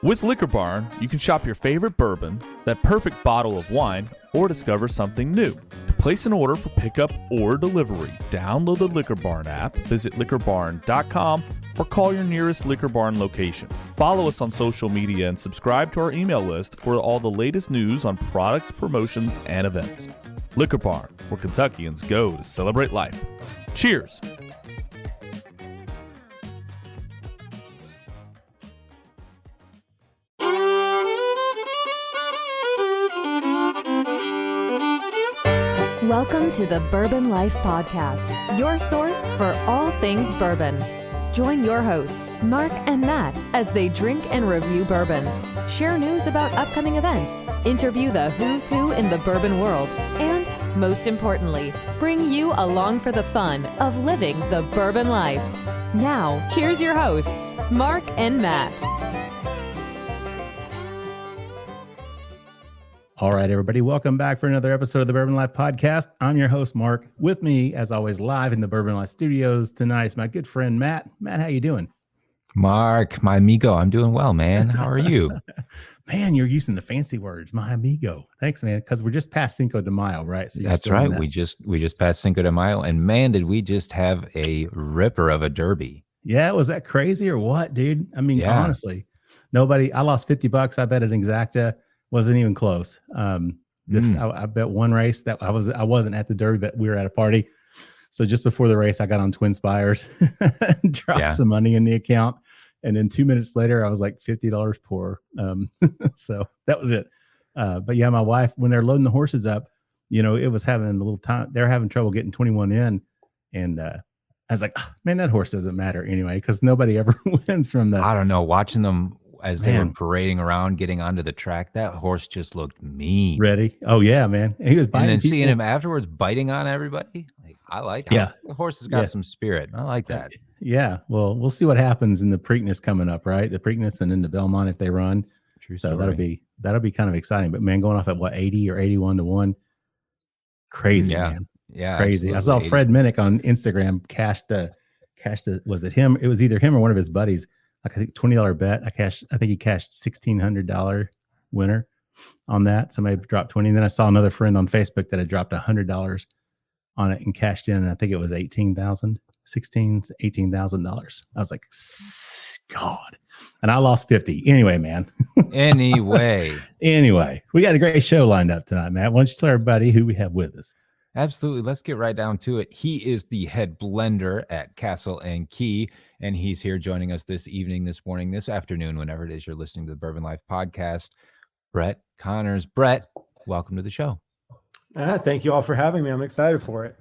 With Liquor Barn, you can shop your favorite bourbon, that perfect bottle of wine, or discover something new. To place an order for pickup or delivery, download the Liquor Barn app, visit liquorbarn.com, or call your nearest Liquor Barn location. Follow us on social media and subscribe to our email list for all the latest news on products, promotions, and events. Liquor Barn, where Kentuckians go to celebrate life. Cheers! Welcome to the Bourbon Life Podcast, your source for all things bourbon. Join your hosts, Mark and Matt, as they drink and review bourbons, share news about upcoming events, interview the who's who in the bourbon world, and, most importantly, bring you along for the fun of living the bourbon life. Now, here's your hosts, Mark and Matt. All right, everybody, welcome back for another episode of the Bourbon Life Podcast. I'm your host, Mark. With me, as always, live in the Bourbon Life studios tonight is my good friend, Matt. Matt, how you doing? Mark, my amigo, I'm doing well, man. How are you? Man, you're using the fancy words, my amigo. Thanks, man, because we're just past Cinco de Mayo, right? So that's right. We just passed Cinco de Mayo, and man, did we just have a ripper of a derby. Yeah, was that crazy or what, dude? I mean, honestly, I lost $50. I bet at Exacta. Wasn't even close. I bet one race that I wasn't at the Derby, but we were at a party. So just before the race, I got on Twin Spires, dropped some money in the account, and then 2 minutes later, I was like $50 poor. So that was it. But yeah, my wife, when they're loading the horses up, it was having a little time. They're having trouble getting 21 in, and I was like, oh, man, that horse doesn't matter anyway because nobody ever wins from the. I don't know. Watching them. As they were parading around, getting onto the track, that horse just looked mean. Ready? Oh yeah, man. He was biting. And then people. Seeing him afterwards biting on everybody, I like. Yeah, the horse has got some spirit. I like that. Yeah. Well, we'll see what happens in the Preakness coming up, right? The Preakness and then the Belmont if they run. True so story. that'll be kind of exciting. But man, going off at what 80 or 81 to 1, crazy, man. Yeah, crazy. I saw Fred Minnick on Instagram cashed was it him? It was either him or one of his buddies. Like I think $20 bet. I think he cashed $1,600 winner on that. Somebody dropped 20. And then I saw another friend on Facebook that had dropped $100 on it and cashed in. And I think it was $18,000. I was like, God. And I lost 50. Anyway, man. Anyway, we got a great show lined up tonight, Matt. Why don't you tell everybody who we have with us? Absolutely. Let's get right down to it. He is the head blender at Castle Key, and he's here joining us this evening, this morning, this afternoon, whenever it is you're listening to the Bourbon Life Podcast. Brett Connors. Brett, welcome to the show. Thank you all for having me. I'm excited for it.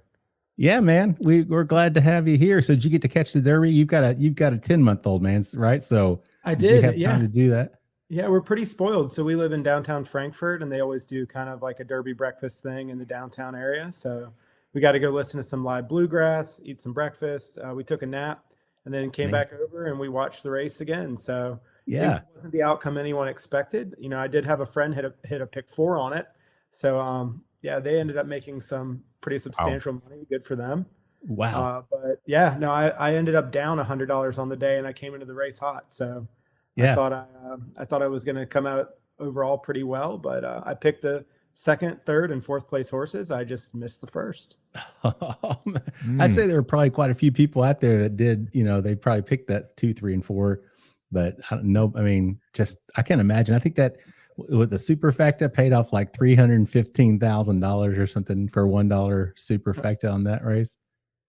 Yeah, man. We're glad to have you here. So did you get to catch the Derby? You've got a 10-month-old, man, right? So I did. You have time to do that? Yeah, we're pretty spoiled. So we live in downtown Frankfurt, and they always do kind of like a Derby breakfast thing in the downtown area. So we got to go listen to some live bluegrass, eat some breakfast. We took a nap, and then came back over, and we watched the race again. So yeah, it wasn't the outcome anyone expected. I did have a friend hit a pick 4 on it. So they ended up making some pretty substantial money. Good for them. Wow. But yeah, no, I ended up down $100 on the day, and I came into the race hot. So. Yeah. I thought I was going to come out overall pretty well, but I picked the second, third, and fourth place horses. I just missed the first. I'd say there were probably quite a few people out there that did. They probably picked that 2, 3, and 4, but I don't know. I mean, I can't imagine. I think that with the superfecta paid off like $315,000 or something for $1 superfecta on that race.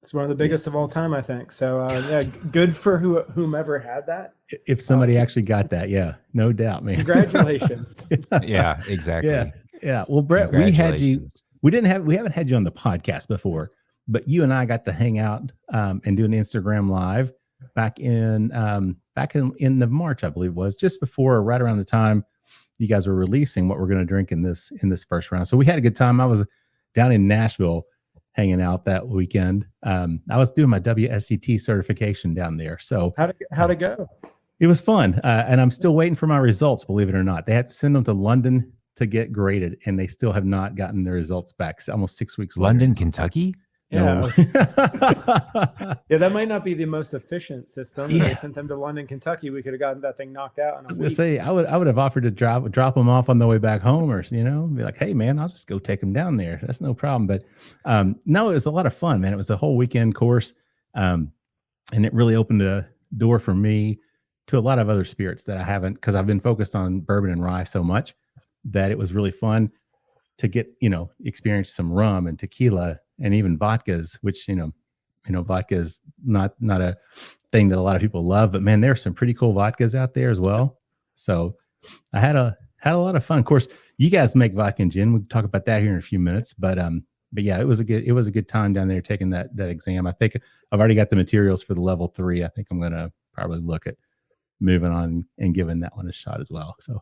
It's one of the biggest of all time, I think. So, good for whomever had that. If somebody actually got that, yeah, no doubt, man. Congratulations. Yeah, exactly. Yeah. Well, Brett, we haven't had you on the podcast before, but you and I got to hang out and do an Instagram live back in the March, I believe it was, just before, right around the time you guys were releasing what we're going to drink in this first round. So we had a good time. I was down in Nashville hanging out that weekend. I was doing my WSET certification down there. So how'd it go? It was fun. And I'm still waiting for my results, believe it or not. They had to send them to London to get graded, and they still have not gotten the results back. Almost 6 weeks London, later. Kentucky? Yeah, No. yeah, that might not be the most efficient system. If they sent them to London, Kentucky, we could have gotten that thing knocked out in I a was gonna week. say I would have offered to drop them off on the way back home, or be like, hey man, I'll just go take them down there. That's no problem. But no, it was a lot of fun, man. It was a whole weekend course, and it really opened a door for me to a lot of other spirits that I haven't, because I've been focused on bourbon and rye so much that it was really fun to get experience some rum and tequila and even vodkas, which vodka is not a thing that a lot of people love, but man, there's some pretty cool vodkas out there as well. So I had a lot of fun. Of course, you guys make vodka and gin. We'll talk about that here in a few minutes, but yeah, it was a good time down there taking that exam. I think I've already got the materials for the level 3. I think I'm going to probably look at moving on and giving that one a shot as well. So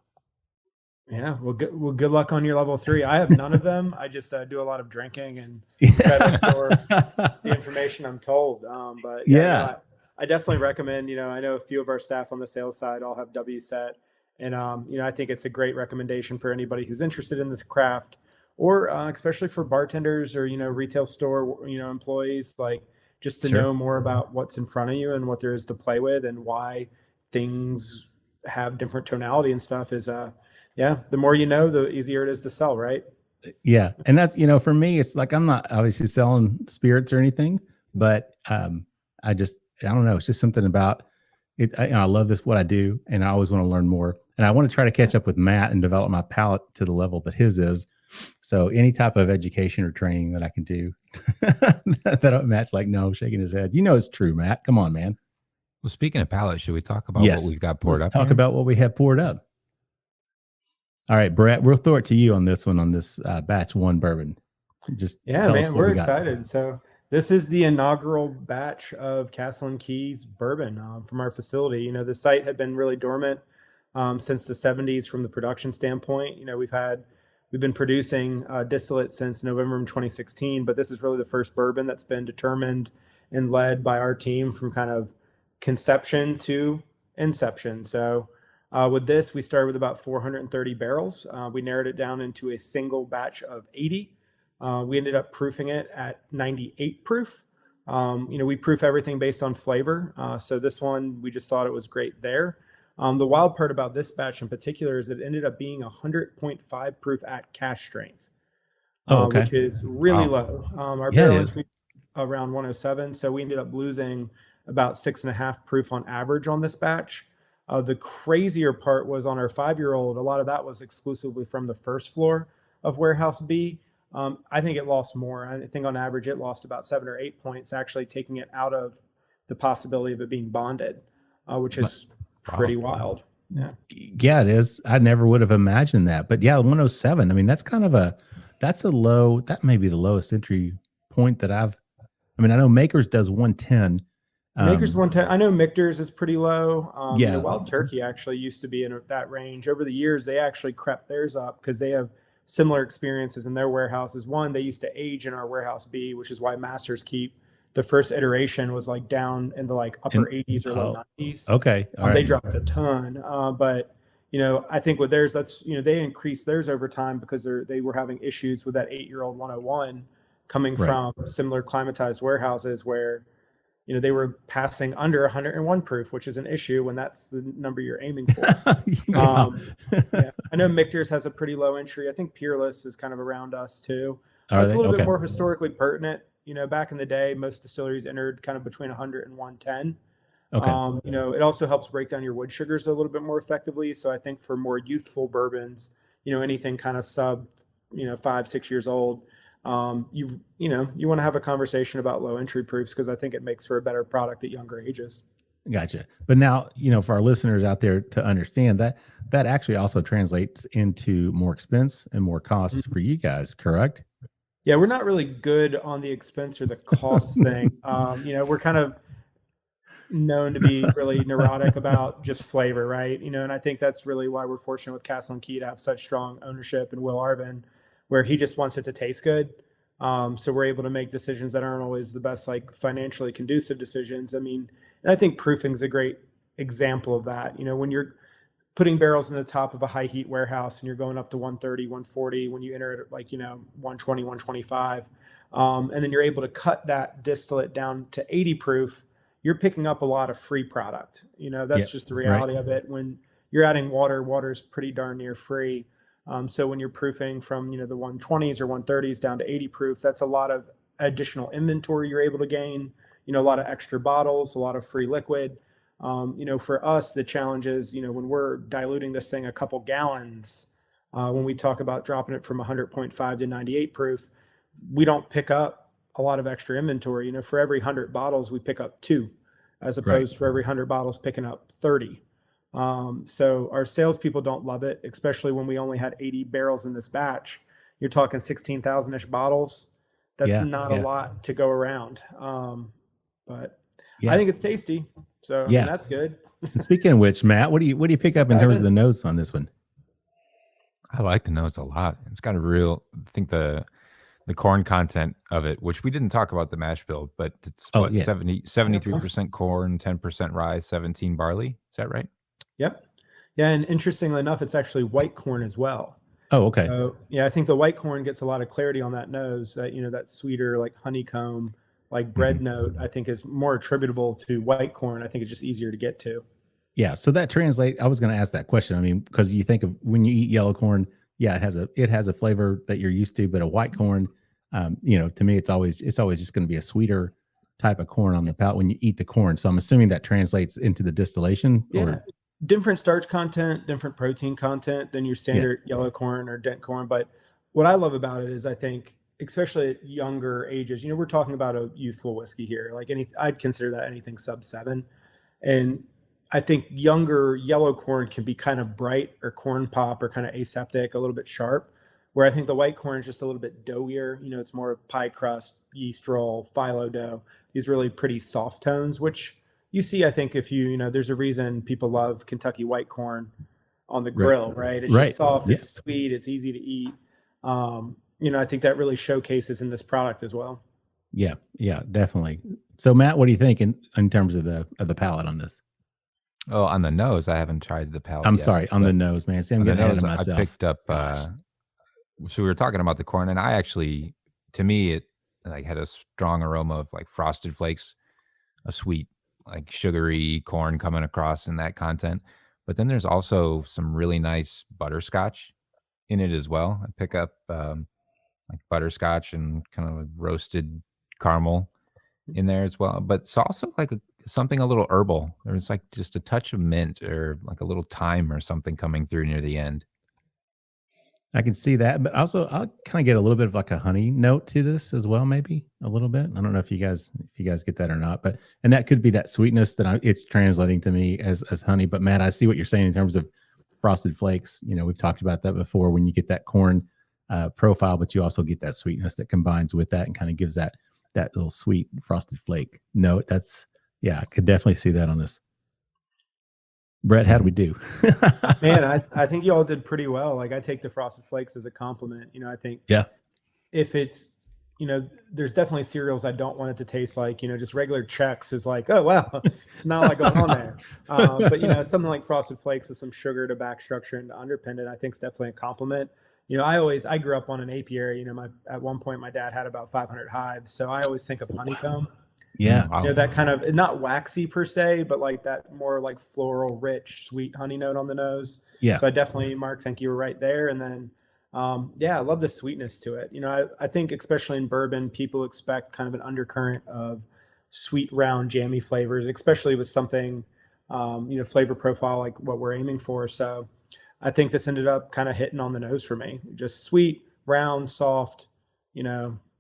yeah, well, good luck on your level 3. I have none of them. I just do a lot of drinking and try to absorb the information I'm told. But yeah. No, I definitely recommend. I know a few of our staff on the sales side all have WSET, and I think it's a great recommendation for anybody who's interested in this craft, or especially for bartenders or retail store employees, like just to know more about what's in front of you and what there is to play with and why things have different tonality and stuff is the more the easier it is to sell, right? Yeah. And that's, for me, it's like, I'm not obviously selling spirits or anything, but I don't know. It's just something about it. I love what I do, and I always want to learn more. And I want to try to catch up with Matt and develop my palate to the level that his is. So any type of education or training that I can do, that Matt's like, no, shaking his head. It's true, Matt. Come on, man. Well, speaking of palate, should we talk about what we've got poured up? Talk about what we have poured up. All right, Brett, we'll throw it to you on this one, on this batch 1 bourbon. Just man, we're excited. So this is the inaugural batch of Castle Key's bourbon from our facility. The site had been really dormant since the 70s from the production standpoint. We've been producing distillate since November of 2016, but this is really the first bourbon that's been determined and led by our team from kind of conception to inception. So with this, we started with about 430 barrels. We narrowed it down into a single batch of 80. We ended up proofing it at 98 proof. We proof everything based on flavor. So this one, we just thought it was great there. The wild part about this batch in particular is it ended up being 100.5 proof at cash strength, which is really low. Our barrel entry around 107. So we ended up losing about 6.5 proof on average on this batch. The crazier part was on our 5-year-old, a lot of that was exclusively from the first floor of Warehouse B. I think it lost more. I think on average it lost about 7 or 8 points, actually taking it out of the possibility of it being bonded, which is pretty wild. Yeah, it is. I never would have imagined that. But yeah, 107. I mean, that's a low, that may be the lowest entry point that I know Makers does 110. Makers 110. I know Michter's is pretty low. Wild Turkey actually used to be in that range. Over the years, they actually crept theirs up because they have similar experiences in their warehouses. One, they used to age in our Warehouse B, which is why Master's Keep, the first iteration, was like down in the upper 80s or low 90s. Okay. They dropped a ton. But I think with theirs, that's, they increased theirs over time because they were having issues with that 8-year-old 101 coming from similar climatized warehouses where they were passing under 101 proof, which is an issue when that's the number you're aiming for. I know Michter's has a pretty low entry. I think Peerless is kind of around us too. It's a little bit more historically pertinent. Back in the day, most distilleries entered kind of between 100 and 110. It also helps break down your wood sugars a little bit more effectively. So I think for more youthful bourbons, anything kind of sub, 5-6 years old, you want to have a conversation about low entry proofs because I think it makes for a better product at younger ages. Gotcha. But now, for our listeners out there to understand that actually also translates into more expense and more costs for you guys, correct? Yeah, we're not really good on the expense or the cost thing. We're kind of known to be really neurotic about just flavor, right? And I think that's really why we're fortunate with Castle Key to have such strong ownership and Will Arvin, where he just wants it to taste good. So we're able to make decisions that aren't always the best, financially conducive decisions. And I think proofing is a great example of that. When you're putting barrels in the top of a high heat warehouse and you're going up to 130, 140 when you enter it at 120, 125. And then you're able to cut that distillate down to 80 proof, you're picking up a lot of free product. That's just the reality of it. When you're adding water's pretty darn near free. So when you're proofing from, the 120s or 130s down to 80 proof, that's a lot of additional inventory you're able to gain, a lot of extra bottles, a lot of free liquid. For us, the challenge is, when we're diluting this thing a couple gallons, when we talk about dropping it from 100.5 to 98 proof, we don't pick up a lot of extra inventory. For every 100 bottles, we pick up 2, as opposed to every 100 bottles picking up 30. So our salespeople don't love it, especially when we only had 80 barrels in this batch. You're talking 16,000-ish bottles. That's not a lot to go around. But I think it's tasty. So I mean, that's good. And speaking of which, Matt, what do you pick up in terms of the nose on this one? I like the nose a lot. It's got a real, I think the corn content of it, which we didn't talk about the mash bill, but it's 73% corn, 10% rye, 17 barley. Is that right? Yep. Yeah. And interestingly enough, it's actually white corn as well. Oh, okay. So I think the white corn gets a lot of clarity on that nose, that, that sweeter, like honeycomb, like bread note, I think is more attributable to white corn. I think it's just easier to get to. Yeah. So that translates. I was going to ask that question. I mean, because you think of when you eat yellow corn, it has a flavor that you're used to, but a white corn, to me, it's always just going to be a sweeter type of corn on the palate when you eat the corn. So I'm assuming that translates into the distillation. Yeah. Different starch content, different protein content than your standard yellow corn or dent corn. But what I love about it is I think, especially at younger ages, we're talking about a youthful whiskey here. I'd consider that anything sub 7. And I think younger yellow corn can be kind of bright or corn pop or kind of aseptic, a little bit sharp, where I think the white corn is just a little bit doughier. It's more pie crust, yeast roll, phyllo dough, these really pretty soft tones, which you see, I think if there's a reason people love Kentucky white corn on the grill, right? It's just soft, it's sweet, it's easy to eat. I think that really showcases in this product as well. Yeah, definitely. So Matt, what do you think in terms of the palate on this? Oh, on the nose, I haven't tried the palate. I'm sorry, on the nose, man. See, I'm getting ahead of myself. I picked up. So we were talking about the corn, and to me, it had a strong aroma of like Frosted Flakes, a sweet, like sugary corn coming across in that content. But then there's also some really nice butterscotch in it as well. I pick up like butterscotch and kind of roasted caramel in there as well. But it's also like something a little herbal. There's like just a touch of mint or like a little thyme or something coming through near the end. I can see that, but also I'll kind of get a little bit of like a honey note to this as well, maybe a little bit. I don't know if you guys get that or not, and that could be that sweetness that it's translating to me as honey. But Matt, I see what you're saying in terms of Frosted Flakes. We've talked about that before when you get that corn profile, but you also get that sweetness that combines with that and kind of gives that little sweet Frosted Flake note. I could definitely see that on this. Brett, how do we do? Man, I think you all did pretty well. Like I take the Frosted Flakes as a compliment. I think if it's, there's definitely cereals I don't want it to taste like, just regular Chex is like, oh, wow, it's not like going on there. But, something like Frosted Flakes with some sugar to back structure and to underpin it, I think is definitely a compliment. I grew up on an apiary. At one point my dad had about 500 hives. So I always think of honeycomb. Yeah. That kind of not waxy per se, but like that more like floral, rich, sweet honey note on the nose. Yeah. So I definitely, Mark, think you were right there. And then, I love the sweetness to it. I think especially in bourbon, people expect kind of an undercurrent of sweet, round, jammy flavors, especially with something, flavor profile like what we're aiming for. So I think this ended up kind of hitting on the nose for me. Just sweet, round, soft,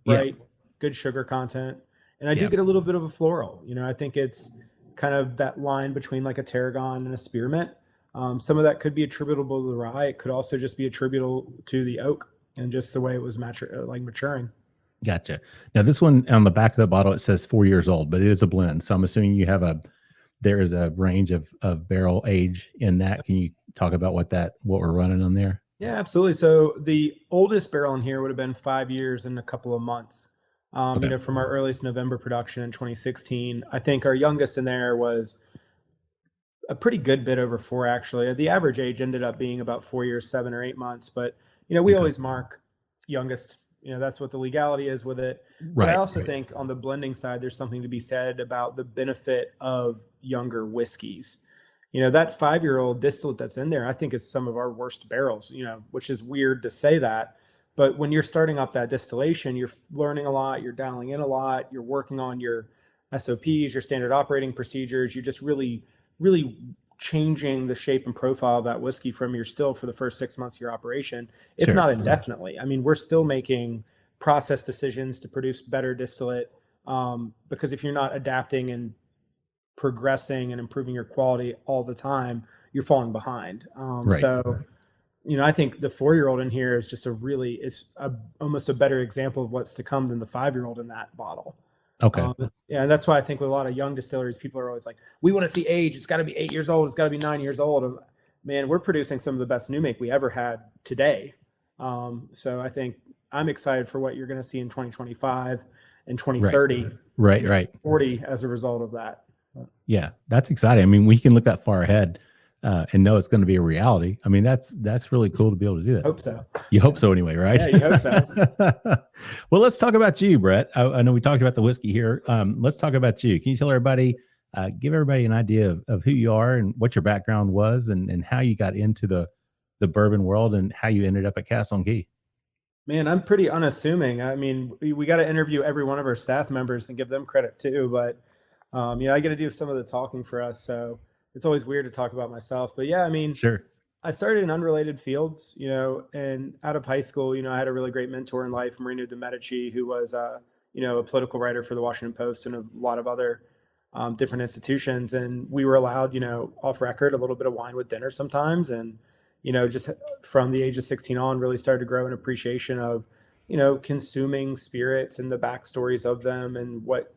bright, good sugar content. And I do get a little bit of a floral. I think it's kind of that line between like a tarragon and a spearmint. Some of that could be attributable to the rye. It could also just be attributable to the oak and just the way it was maturing. Gotcha. Now this one on the back of the bottle, it says 4 years old, but it is a blend. So I'm assuming there is a range of barrel age in that. Can you talk about what we're running on there? Yeah, absolutely. So the oldest barrel in here would have been 5 years and a couple of months. From our earliest November production in 2016. I think our youngest in there was a pretty good bit over 4, actually. The average age ended up being about 4 years, 7 or 8 months. But, we always mark youngest. That's what the legality is with it. But I also think on the blending side, there's something to be said about the benefit of younger whiskeys. That 5-year-old distillate that's in there, I think is some of our worst barrels, which is weird to say that. But when you're starting up that distillation, you're learning a lot, you're dialing in a lot, you're working on your SOPs, your standard operating procedures. You're just really, really changing the shape and profile of that whiskey from your still for the first 6 months of your operation, if not indefinitely. I mean, we're still making process decisions to produce better distillate, because if you're not adapting and progressing and improving your quality all the time, you're falling behind. So, I think the 4-year-old in here is just almost a better example of what's to come than the 5-year-old in that bottle. Okay. And that's why I think with a lot of young distilleries, people are always like, we want to see age. It's got to be 8 years old. It's got to be 9 years old. Man, we're producing some of the best new make we ever had today. So I think I'm excited for what you're going to see in 2025 and 2030. Right. 40 as a result of that. Yeah, that's exciting. I mean, we can look that far ahead and know it's going to be a reality. I mean, that's really cool to be able to do that. Hope so. You hope so anyway, right? Yeah, you hope so. Well, let's talk about you, Brett. I know we talked about the whiskey here. Let's talk about you. Can you tell everybody, give everybody an idea of who you are and what your background was and how you got into the bourbon world and how you ended up at Castle Key? Man, I'm pretty unassuming. I mean, we got to interview every one of our staff members and give them credit too. But, I got to do some of the talking for us. So it's always weird to talk about myself. But yeah, I mean, sure. I started in unrelated fields, and out of high school, I had a really great mentor in life, Marino de Medici, who was, a political writer for the Washington Post and a lot of other different institutions. And we were allowed, off record, a little bit of wine with dinner sometimes. And, just from the age of 16 on, really started to grow an appreciation of, consuming spirits and the backstories of them and what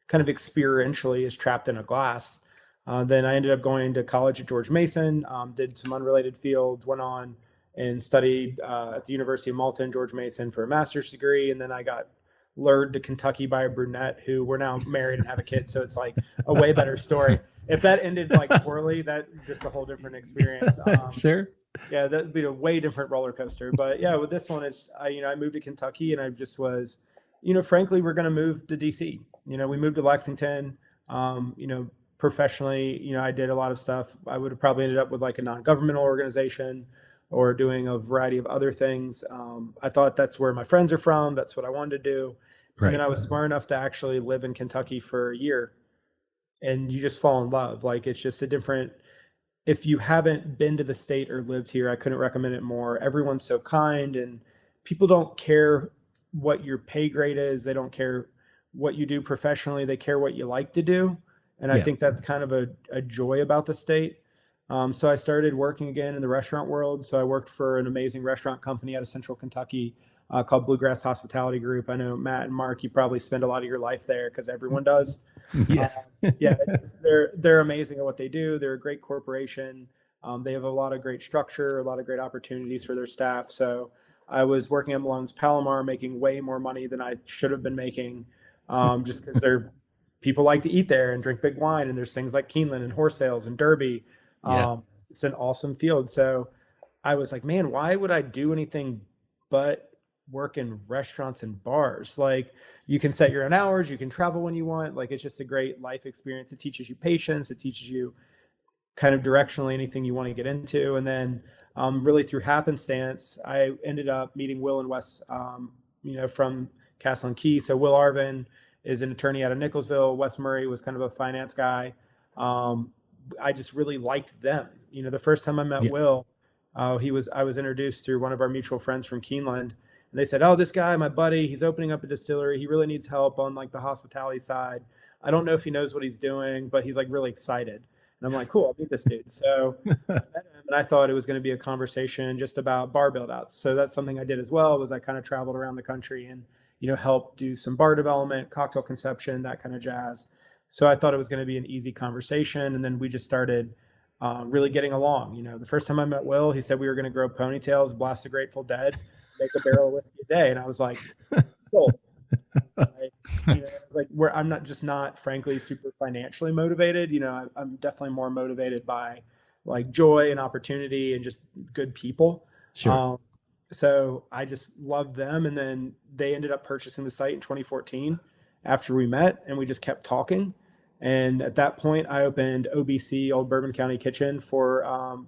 kind of experientially is trapped in a glass. Then I ended up going to college at George Mason, did some unrelated fields, went on and studied at the University of Malta and George Mason for a master's degree. And then I got lured to Kentucky by a brunette who we're now married and have a kid. So it's like a way better story. If that ended like poorly, that's just a whole different experience. Sure. Yeah, that'd be a way different roller coaster. But yeah, with this one, I moved to Kentucky and I just was, frankly, we're going to move to DC. We moved to Lexington, professionally, I did a lot of stuff. I would have probably ended up with like a non-governmental organization or doing a variety of other things. I thought that's where my friends are from. That's what I wanted to do. Right. And then I was smart enough to actually live in Kentucky for a year, and you just fall in love. Like, it's just a different, if you haven't been to the state or lived here, I couldn't recommend it more. Everyone's so kind and people don't care what your pay grade is. They don't care what you do professionally. They care what you like to do. And I think that's kind of a joy about the state. So I started working again in the restaurant world. So I worked for an amazing restaurant company out of Central Kentucky called Bluegrass Hospitality Group. I know Matt and Mark, you probably spend a lot of your life there because everyone does. They're amazing at what they do. They're a great corporation. They have a lot of great structure, a lot of great opportunities for their staff. So I was working at Malone's Palomar, making way more money than I should have been making, just because people like to eat there and drink big wine. And there's things like Keeneland and horse sales and Derby. It's an awesome field. So I was like, man, why would I do anything but work in restaurants and bars? Like, you can set your own hours, you can travel when you want. Like, it's just a great life experience. It teaches you patience. It teaches you kind of directionally anything you want to get into. And then really through happenstance, I ended up meeting Will and Wes, from Castle Key. So Will Arvin is an attorney out of Nicholsville. Wes Murray was kind of a finance guy. I just really liked them. The first time I met Will, I was introduced through one of our mutual friends from Keeneland. And they said, oh, this guy, my buddy, he's opening up a distillery. He really needs help on like the hospitality side. I don't know if he knows what he's doing, but he's like really excited. And I'm like, cool, I'll meet this dude. So and I thought it was going to be a conversation just about bar build outs. So that's something I did as well, was I kind of traveled around the country and, helped do some bar development, cocktail conception, that kind of jazz. So I thought it was going to be an easy conversation. And then we just started really getting along. The first time I met Will, he said we were going to grow ponytails, blast the Grateful Dead, make a barrel of whiskey a day. And I was like, cool. it's like I'm not frankly super financially motivated. I'm definitely more motivated by like joy and opportunity and just good people. Sure. So I just loved them. And then they ended up purchasing the site in 2014 after we met, and we just kept talking. And at that point I opened OBC, Old Bourbon County Kitchen, for,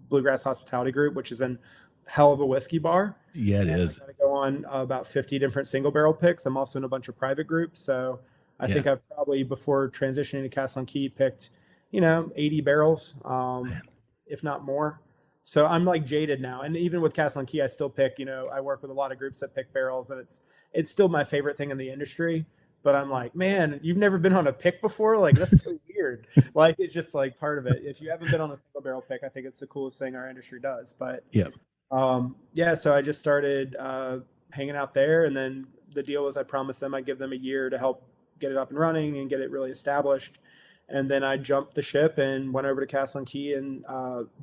Bluegrass Hospitality Group, which is an hell of a whiskey bar. Yeah, it is. I go on about 50 different single barrel picks. I'm also in a bunch of private groups. So I think I've probably, before transitioning to Castle Key, picked, 80 barrels, if not more. So I'm like jaded now. And even with Castle Key, I still pick, I work with a lot of groups that pick barrels, and it's still my favorite thing in the industry. But I'm like, man, you've never been on a pick before? Like, that's so weird. Like, it's just like part of it. If you haven't been on a single barrel pick, I think it's the coolest thing our industry does. But so I just started hanging out there. And then the deal was I promised them I'd give them a year to help get it up and running and get it really established. And then I jumped the ship and went over to Castle Key in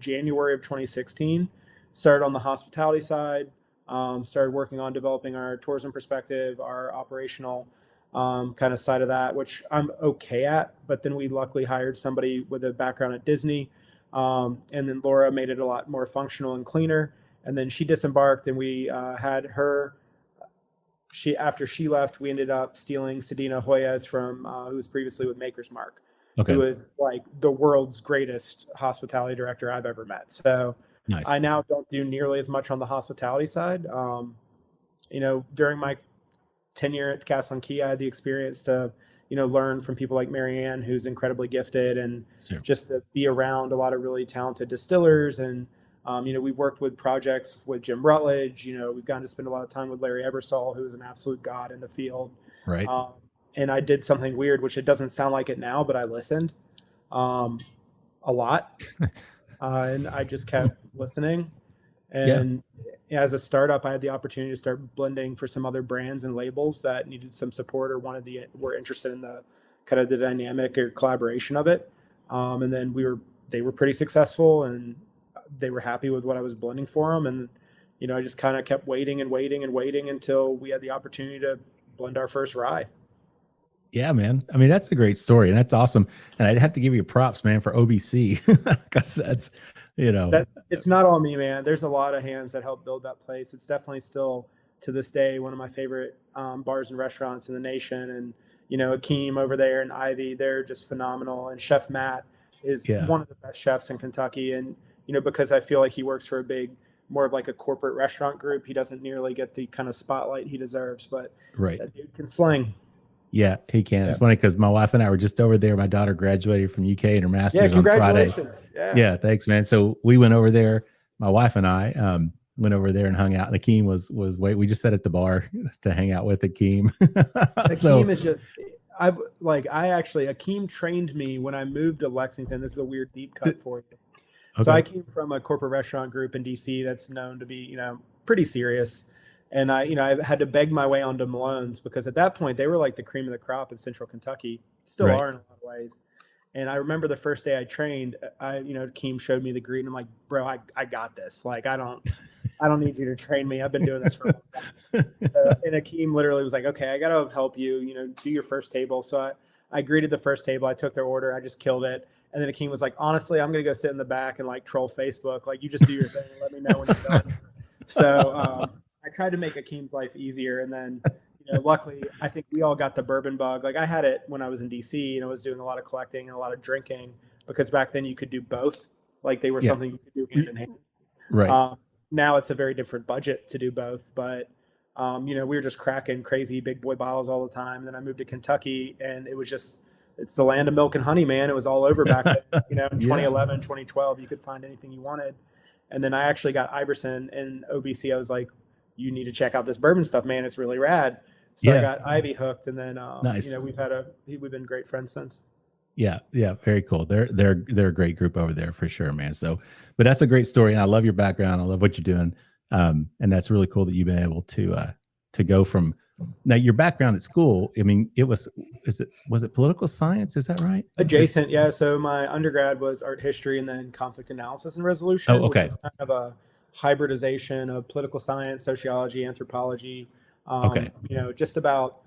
January of 2016, started on the hospitality side, started working on developing our tourism perspective, our operational kind of side of that, which I'm okay at. But then we luckily hired somebody with a background at Disney. And then Laura made it a lot more functional and cleaner. And then she disembarked, and we had her. After she left, we ended up stealing Sedina Hoyes from who was previously with Maker's Mark, who is like the world's greatest hospitality director I've ever met. So nice. I now don't do nearly as much on the hospitality side. During my tenure at Castle Key, I had the experience to, learn from people like Marianne, who's incredibly gifted, and just to be around a lot of really talented distillers. And, we worked with projects with Jim Rutledge. We've gotten to spend a lot of time with Larry Ebersol, who is an absolute god in the field. Right. And I did something weird, which it doesn't sound like it now, but I listened a lot. And I just kept listening. And as a startup, I had the opportunity to start blending for some other brands and labels that needed some support or were interested in the kind of the dynamic or collaboration of it. And then they were pretty successful, and they were happy with what I was blending for them. And, I just kind of kept waiting until we had the opportunity to blend our first rye. Yeah, man. I mean, that's a great story, and that's awesome. And I'd have to give you props, man, for OBC, because that's, it's not all me, man. There's a lot of hands that helped build that place. It's definitely still to this day one of my favorite bars and restaurants in the nation. And Akeem over there and Ivy, they're just phenomenal. And Chef Matt is one of the best chefs in Kentucky. And because I feel like he works for more of like a corporate restaurant group, he doesn't nearly get the kind of spotlight he deserves. But that dude can sling. Yeah, he can. It's funny because my wife and I were just over there. My daughter graduated from UK and her master's on Friday. Yeah, thanks, man. So we went over there. My wife and I went over there and hung out. And Akeem was we just sat at the bar to hang out with Akeem. Akeem is just, Akeem trained me when I moved to Lexington. This is a weird deep cut for you. Okay. So I came from a corporate restaurant group in DC that's known to be, pretty serious. And I had to beg my way onto Malone's, because at that point they were like the cream of the crop in Central Kentucky, still are in a lot of ways. And I remember the first day I trained, Keem showed me the greet, and I'm like, bro, I got this. Like, I don't need you to train me. I've been doing this for a long time. And Akeem literally was like, okay, I got to help you, do your first table. So I greeted the first table. I took their order. I just killed it. And then Akeem was like, honestly, I'm going to go sit in the back and like troll Facebook. Like, you just do your thing and let me know when you're done. So, I tried to make Akeem's life easier. And then, luckily, I think we all got the bourbon bug. Like, I had it when I was in DC, and I was doing a lot of collecting and a lot of drinking, because back then you could do both. Like, they were something you could do hand in hand. Right. Now it's a very different budget to do both. But, we were just cracking crazy big boy bottles all the time. And then I moved to Kentucky, and it was just, it's the land of milk and honey, man. It was all over back then. In 2011, 2012, you could find anything you wanted. And then I actually got Iverson and OBC. I was like, you need to check out this bourbon stuff, man. It's really rad. So I got Ivy hooked, and then nice. We've been great friends since. Yeah, very cool. They're a great group over there for sure, man. So, but that's a great story, and I love your background. I love what you're doing, and that's really cool that you've been able to go from now your background at school. I mean, was it political science? Is that right? Adjacent, yeah. So my undergrad was art history, and then conflict analysis and resolution. Oh, okay. Which is kind of a hybridization of political science, sociology, anthropology. Just about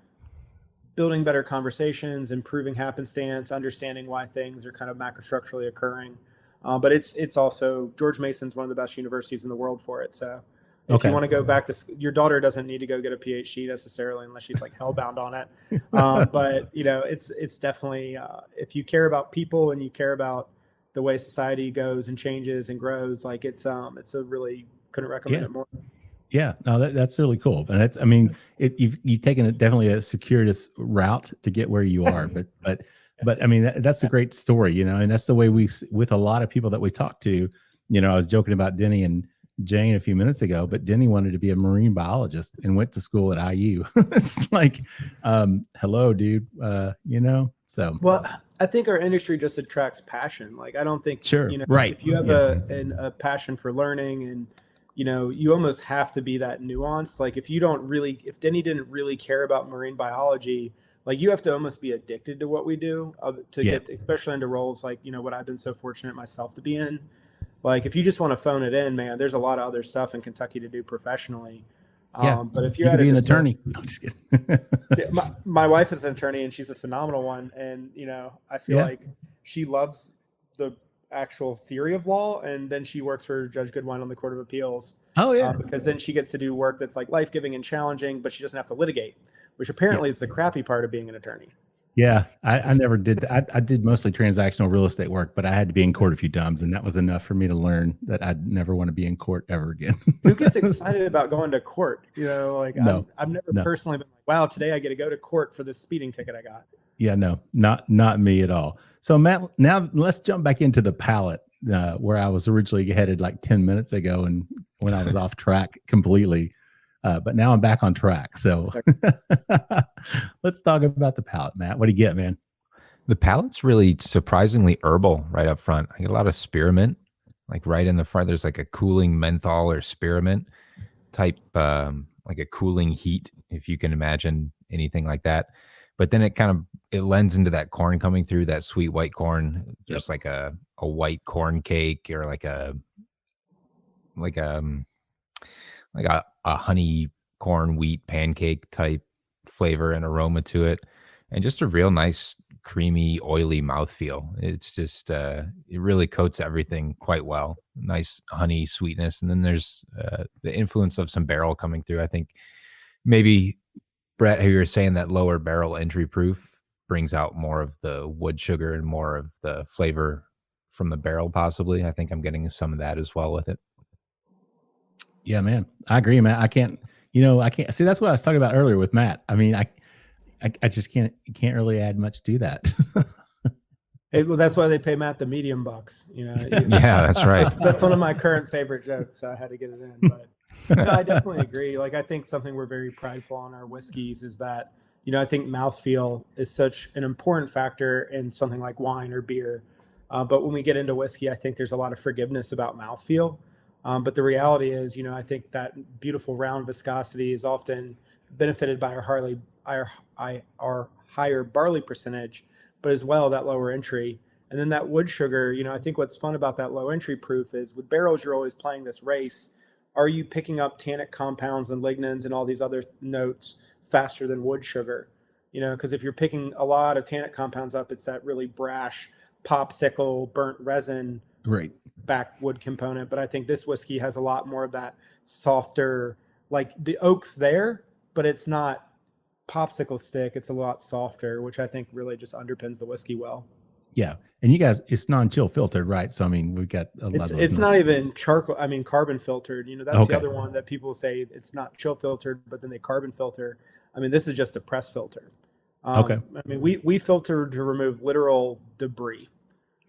building better conversations, improving happenstance, understanding why things are kind of macrostructurally occurring. But it's also, George Mason's one of the best universities in the world for it. So if you want to go back to, your daughter doesn't need to go get a PhD necessarily unless she's like hellbound on it. But it's definitely, if you care about people and you care about the way society goes and changes and grows, like it's a really, couldn't recommend it more. Yeah, no, that's really cool. And it's, I mean, you've taken definitely a circuitous route to get where you are, but I mean, that's a great story, and that's the way with a lot of people that we talk to, I was joking about Denny and Jane a few minutes ago, but Denny wanted to be a marine biologist and went to school at IU. It's like, hello, dude, so. Well, I think our industry just attracts passion. Like, I don't think, right. If you have a passion for learning and, you almost have to be that nuanced. Like if Denny didn't really care about marine biology, like you have to almost be addicted to what we do to get, especially into roles like, what I've been so fortunate myself to be in. Like if you just want to phone it in, man, there's a lot of other stuff in Kentucky to do professionally. But if you had to be an attorney, no, I'm just kidding. my wife is an attorney and she's a phenomenal one. And, I feel like she loves the actual theory of law, and then she works for Judge Goodwine on the Court of Appeals. Because then she gets to do work that's like life-giving and challenging, but she doesn't have to litigate, which apparently is the crappy part of being an attorney. I never did that. I did mostly transactional real estate work, but I had to be in court a few times, and that was enough for me to learn that I'd never want to be in court ever again. Who gets excited about going to court? No, I've never personally been like, wow, today I get to go to court for this speeding ticket I got. Yeah, no, not me at all. So Matt, now let's jump back into the palate where I was originally headed like 10 minutes ago, and when I was off track completely. But now I'm back on track. So let's talk about the palate, Matt. What do you get, man? The palate's really surprisingly herbal right up front. I get a lot of spearmint, like right in the front. There's like a cooling menthol or spearmint type, like a cooling heat, if you can imagine anything like that. But then it lends into that corn coming through, that sweet white corn, just like a white corn cake or like a honey corn wheat pancake type flavor and aroma to it, and just a real nice creamy oily mouthfeel. It's just it really coats everything quite well. Nice honey sweetness, and then there's the influence of some barrel coming through. I think maybe Brett, how you were saying that lower barrel entry proof brings out more of the wood sugar and more of the flavor from the barrel possibly. I think I'm getting some of that as well with it. Yeah, man. I agree, man. I can't see, that's what I was talking about earlier with Matt. I mean, I just can't really add much to that. Well, that's why they pay Matt the medium bucks, Yeah, that's right. That's one of my current favorite jokes. So I had to get it in, but no, I definitely agree. Like, I think something we're very prideful on our whiskeys is that, I think mouthfeel is such an important factor in something like wine or beer. But when we get into whiskey, I think there's a lot of forgiveness about mouthfeel. But the reality is, I think that beautiful round viscosity is often benefited by our higher barley percentage, but as well that lower entry. And then that wood sugar, I think what's fun about that low entry proof is with barrels, you're always playing this race. Are you picking up tannic compounds and lignans and all these other notes faster than wood sugar? Because if you're picking a lot of tannic compounds up, it's that really brash popsicle burnt resin backwood component. But I think this whiskey has a lot more of that softer, like the oak's there, but it's not popsicle stick. It's a lot softer, which I think really just underpins the whiskey well. Yeah. And you guys, it's non-chill filtered, right? So, I mean, we've got a lot of it's not even charcoal. I mean, carbon filtered, that's the other one that people say it's not chill filtered, but then they carbon filter. I mean, this is just a press filter. I mean, we filter to remove literal debris.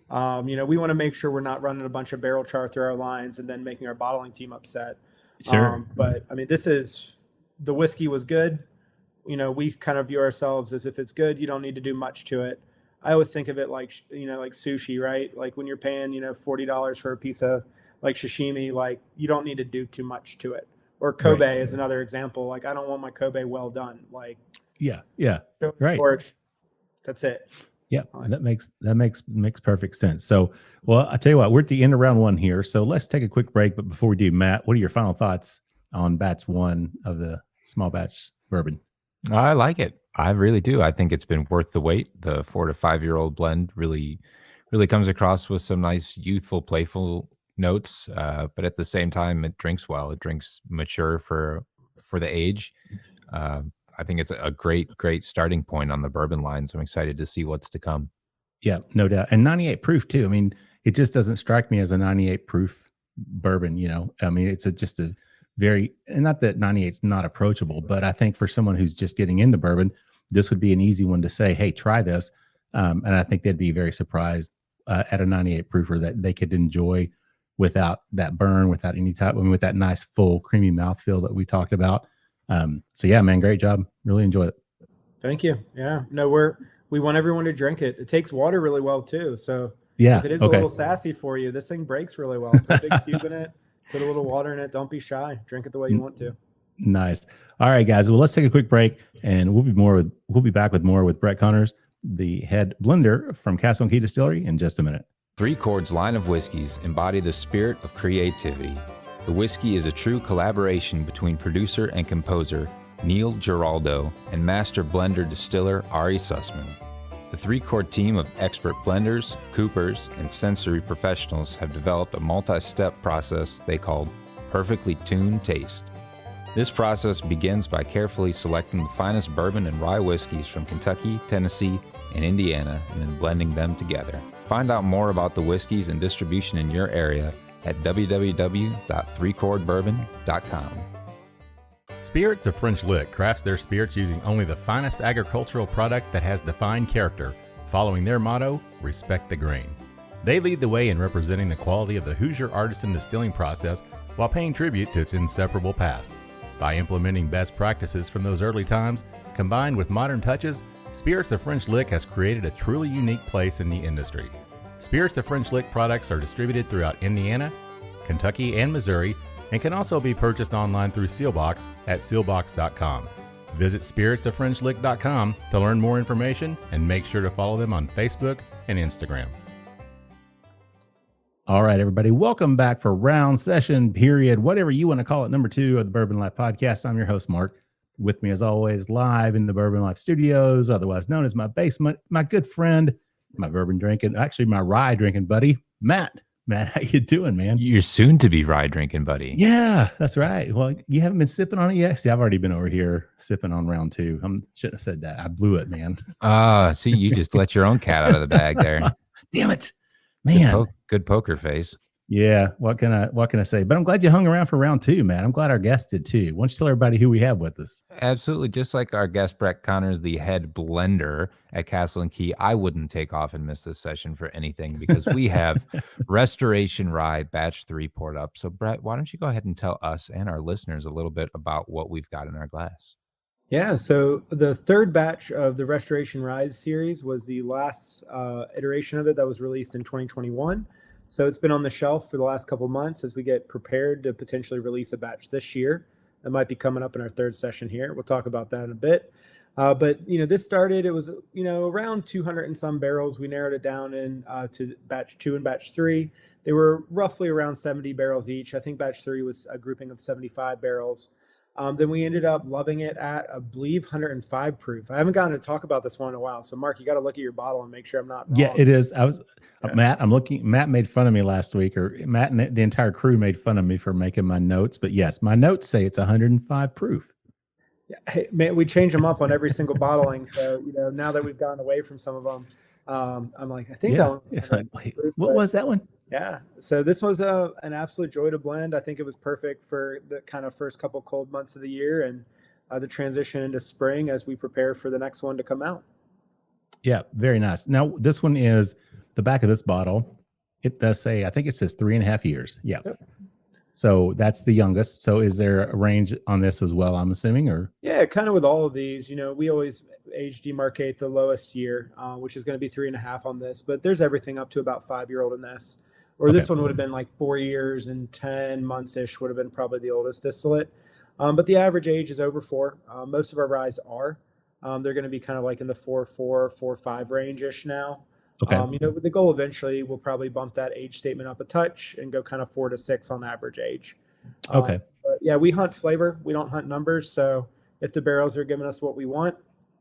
We want to make sure we're not running a bunch of barrel char through our lines and then making our bottling team upset. Sure. But I mean, the whiskey was good. We kind of view ourselves as if it's good, you don't need to do much to it. I always think of it like, like sushi, right? Like when you're paying, $40 for a piece of like sashimi, like you don't need to do too much to it. Or Kobe is another example. Like, I don't want my Kobe well done. Like, yeah. Right. Torch, that's it. Yeah, that makes perfect sense. So, well, I tell you what, we're at the end of round one here. So let's take a quick break. But before we do, Matt, what are your final thoughts on batch one of the small batch bourbon? I like it. I really do. I think it's been worth the wait. The 4 to 5 year old blend really comes across with some nice, youthful, playful notes. But at the same time, it drinks well. It drinks mature for the age. I think it's a great starting point on the bourbon line. So I'm excited to see what's to come. Yeah, no doubt. And 98 proof too. I mean, it just doesn't strike me as a 98 proof bourbon. I mean, it's just a very, and not that 98 is not approachable, but I think for someone who's just getting into bourbon, this would be an easy one to say, hey, try this. And I think they'd be very surprised at a 98 proofer that they could enjoy without that burn, without any type, with that nice full creamy mouthfeel that we talked about. So yeah, man, great job. Really enjoy it. Thank you. Yeah, no, we want everyone to drink it. It takes water really well too. So yeah, if it is a little sassy for you, this thing breaks really well. Put a big cube in it, put a little water in it. Don't be shy. Drink it the way you want to. Nice. All right, guys. Well, let's take a quick break, and we'll be back with more with Brett Connors, the head blender from Castle Key Distillery, in just a minute. Three Chord's line of whiskeys embody the spirit of creativity. The whiskey is a true collaboration between producer and composer Neil Giraldo and master blender distiller Ari Sussman. The Three Chord team of expert blenders, coopers, and sensory professionals have developed a multi-step process they call Perfectly Tuned Taste. This process begins by carefully selecting the finest bourbon and rye whiskeys from Kentucky, Tennessee, and Indiana, and then blending them together. Find out more about the whiskeys and distribution in your area at www.threechordbourbon.com. Spirits of French Lick crafts their spirits using only the finest agricultural product that has defined character, following their motto, respect the grain. They lead the way in representing the quality of the Hoosier artisan distilling process while paying tribute to its inseparable past. By implementing best practices from those early times, combined with modern touches, Spirits of French Lick has created a truly unique place in the industry. Spirits of French Lick products are distributed throughout Indiana, Kentucky, and Missouri, and can also be purchased online through Sealbox at sealbox.com. Visit spiritsofFrenchlick.com to learn more information, and make sure to follow them on Facebook and Instagram. All right, everybody, welcome back for round, session, period, whatever you want to call it, number 2 of the Bourbon Life Podcast. I'm your host, Mark. With me, as always, live in the Bourbon Life Studios, otherwise known as my basement, my good friend, my bourbon drinking, actually my rye drinking buddy, Matt. Matt, how you doing, man? You're soon to be rye drinking buddy. Yeah, that's right. Well, you haven't been sipping on it yet? See, I've already been over here sipping on round 2. I shouldn't have said that. I blew it, man. See, you just let your own cat out of the bag there. Damn it, man. Good poker face. Yeah, what can I say? But I'm glad you hung around for round 2, man. I'm glad our guest did too. Why don't you tell everybody who we have with us? Absolutely. Just like our guest, Brett Connors, the head blender at Castle and Key, I wouldn't take off and miss this session for anything, because we have Restoration Rye Batch 3 poured up. So, Brett, why don't you go ahead and tell us and our listeners a little bit about what we've got in our glass? Yeah, so the third batch of the Restoration Rye series was the last iteration of it that was released in 2021. So it's been on the shelf for the last couple months as we get prepared to potentially release a batch this year. That might be coming up in our third session here. We'll talk about that in a bit. But, this started, it was, around 200 and some barrels. We narrowed it down to batch 2 and batch 3. They were roughly around 70 barrels each. I think batch 3 was a grouping of 75 barrels. Then we ended up loving it at, I believe, 105 proof. I haven't gotten to talk about this one in a while. So, Mark, you got to look at your bottle and make sure I'm not wrong. Yeah, it is. Matt, I'm looking. Matt made fun of me last week, or Matt and the entire crew made fun of me for making my notes. But yes, my notes say it's 105 proof. Yeah, hey, man, we change them up on every single bottling. So, now that we've gotten away from some of them, I'm like, I think that one. It's like, wait, what was that one? Yeah. So this was an absolute joy to blend. I think it was perfect for the kind of first couple cold months of the year and the transition into spring as we prepare for the next one to come out. Yeah, very nice. Now, this one is the back of this bottle. It does say, I think it says 3.5 years. Yeah. Yep. So that's the youngest. So is there a range on this as well, I'm assuming, or? Yeah, kind of with all of these, we always age demarcate the lowest year, which is going to be 3.5 on this, but there's everything up to about 5-year-old in this. Or this one would have been like 4 years and 10 months-ish would have been probably the oldest distillate. But the average age is over 4. Most of our ryes are. They're going to be kind of like in the 4.4, 4.5 range-ish now. Okay. With the goal eventually, we'll probably bump that age statement up a touch and go kind of 4 to 6 on average age. Okay. But yeah, we hunt flavor. We don't hunt numbers. So if the barrels are giving us what we want,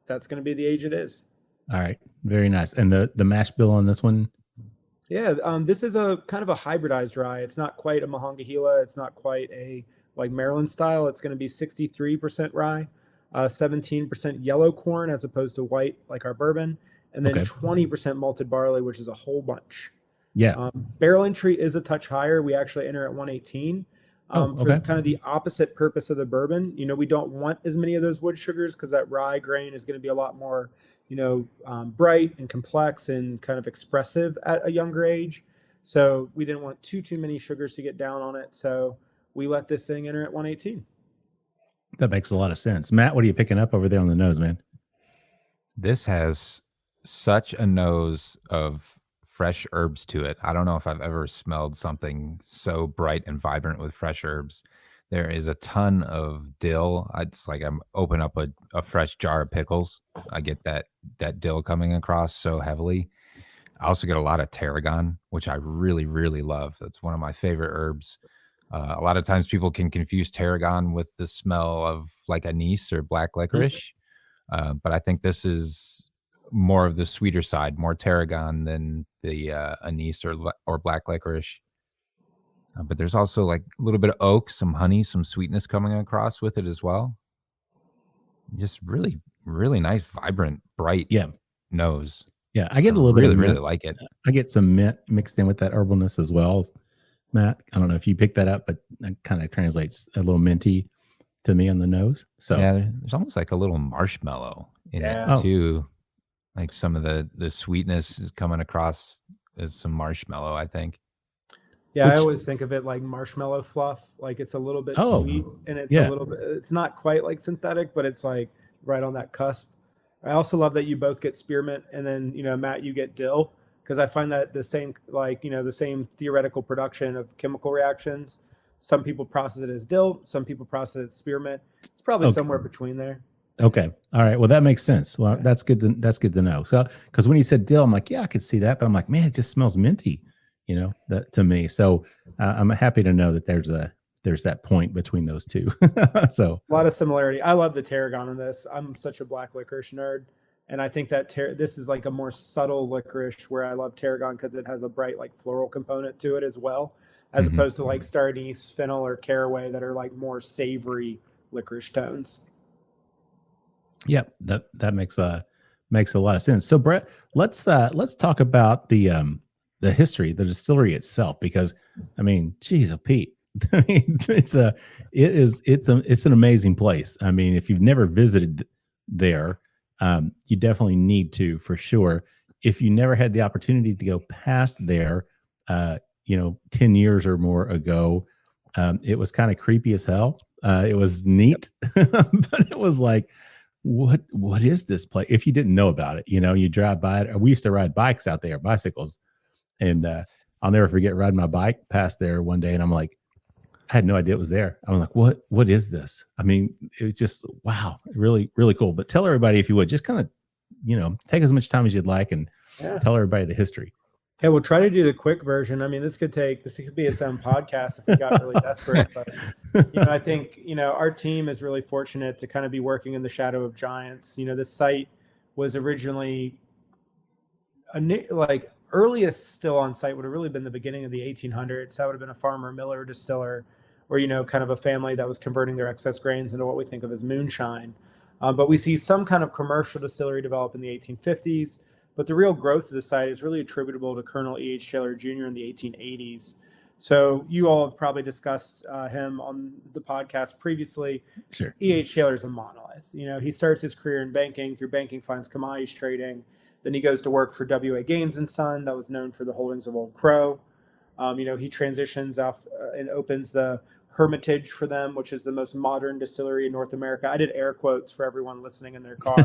that's going to be the age it is. All right. Very nice. And the mash bill on this one? Yeah. This is a kind of a hybridized rye. It's not quite a Monongahela. It's not quite a like Maryland style. It's going to be 63% rye, 17% yellow corn as opposed to white like our bourbon, and then 20% malted barley, which is a whole bunch. Yeah. Barrel entry is a touch higher. We actually enter at 118 for kind of the opposite purpose of the bourbon. You know, we don't want as many of those wood sugars because that rye grain is going to be a lot more, you know, bright and complex and kind of expressive at a younger age. So we didn't want too many sugars to get down on it. So we let this thing enter at 118. That makes a lot of sense. Matt, what are you picking up over there on the nose, man? This has such a nose of fresh herbs to it. I don't know if I've ever smelled something so bright and vibrant with fresh herbs. There is a ton of dill. It's like I'm open up a fresh jar of pickles. I get that dill coming across so heavily. I also get a lot of tarragon, which I really, really love. That's one of my favorite herbs. A lot of times people can confuse tarragon with the smell of like anise or black licorice. But I think this is more of the sweeter side, more tarragon than the anise or black licorice. But there's also like a little bit of oak, some honey, some sweetness coming across with it as well. Just really, really nice, vibrant, bright nose. Yeah, I get a little bit of mint. Really like it. I get some mint mixed in with that herbalness as well, Matt. I don't know if you picked that up, but that kind of translates a little minty to me on the nose. So yeah, there's almost like a little marshmallow in it too. Like some of the sweetness is coming across as some marshmallow, I think. Yeah, I always think of it like marshmallow fluff. Like it's a little bit sweet and it's a little bit, it's not quite like synthetic, but it's like right on that cusp. I also love that you both get spearmint and then, you know, Matt, you get dill, because I find that the same, like, you know, the same theoretical production of chemical reactions. Some people process it as dill, some people process it as spearmint. It's probably somewhere between there. Okay. All right. Well, that makes sense. Well, that's good to know. So, because when you said dill, I'm like, yeah, I could see that, but I'm like, man, it just smells minty, you know, that to me. So I'm happy to know that there's that point between those two. So a lot of similarity. I love the tarragon in this. I'm such a black licorice nerd, and I think that this is like a more subtle licorice where I love tarragon because it has a bright like floral component to it as well, as opposed to like star anise, fennel, or caraway that are like more savory licorice tones. Yep, that makes a lot of sense. So Brett, let's talk about the history, the distillery itself, because I mean, geez, Pete, I mean, it's an amazing place. I mean, if you've never visited there, you definitely need to, for sure. If you never had the opportunity to go past there, 10 years or more ago, it was kind of creepy as hell. It was neat, but it was like, what is this place? If you didn't know about it, you know, you drive by it. We used to ride bikes out there, bicycles. And I'll never forget riding my bike past there one day. And I'm like, I had no idea it was there. I'm like, what is this? I mean, it was just, wow, really, really cool. But tell everybody, if you would, just kind of, you know, take as much time as you'd like and tell everybody the history. Hey, we'll try to do the quick version. I mean, this could be its own podcast if we got really desperate. But, you know, I think, you know, our team is really fortunate to kind of be working in the shadow of giants. You know, this site was originally like earliest still on site would have really been the beginning of the 1800s. That would have been a farmer, miller, distiller, or, you know, kind of a family that was converting their excess grains into what we think of as moonshine. But we see some kind of commercial distillery develop in the 1850s. But the real growth of the site is really attributable to Colonel E.H. Taylor Jr. in the 1880s. So you all have probably discussed him on the podcast previously. Sure. E.H. Taylor's a monolith. You know, he starts his career in banking. Through banking, finds commodities trading. Then he goes to work for W.A. Gaines & Son, that was known for the holdings of Old Crow. You know, he transitions off and opens the Hermitage for them, which is the most modern distillery in North America. I did air quotes for everyone listening in their car.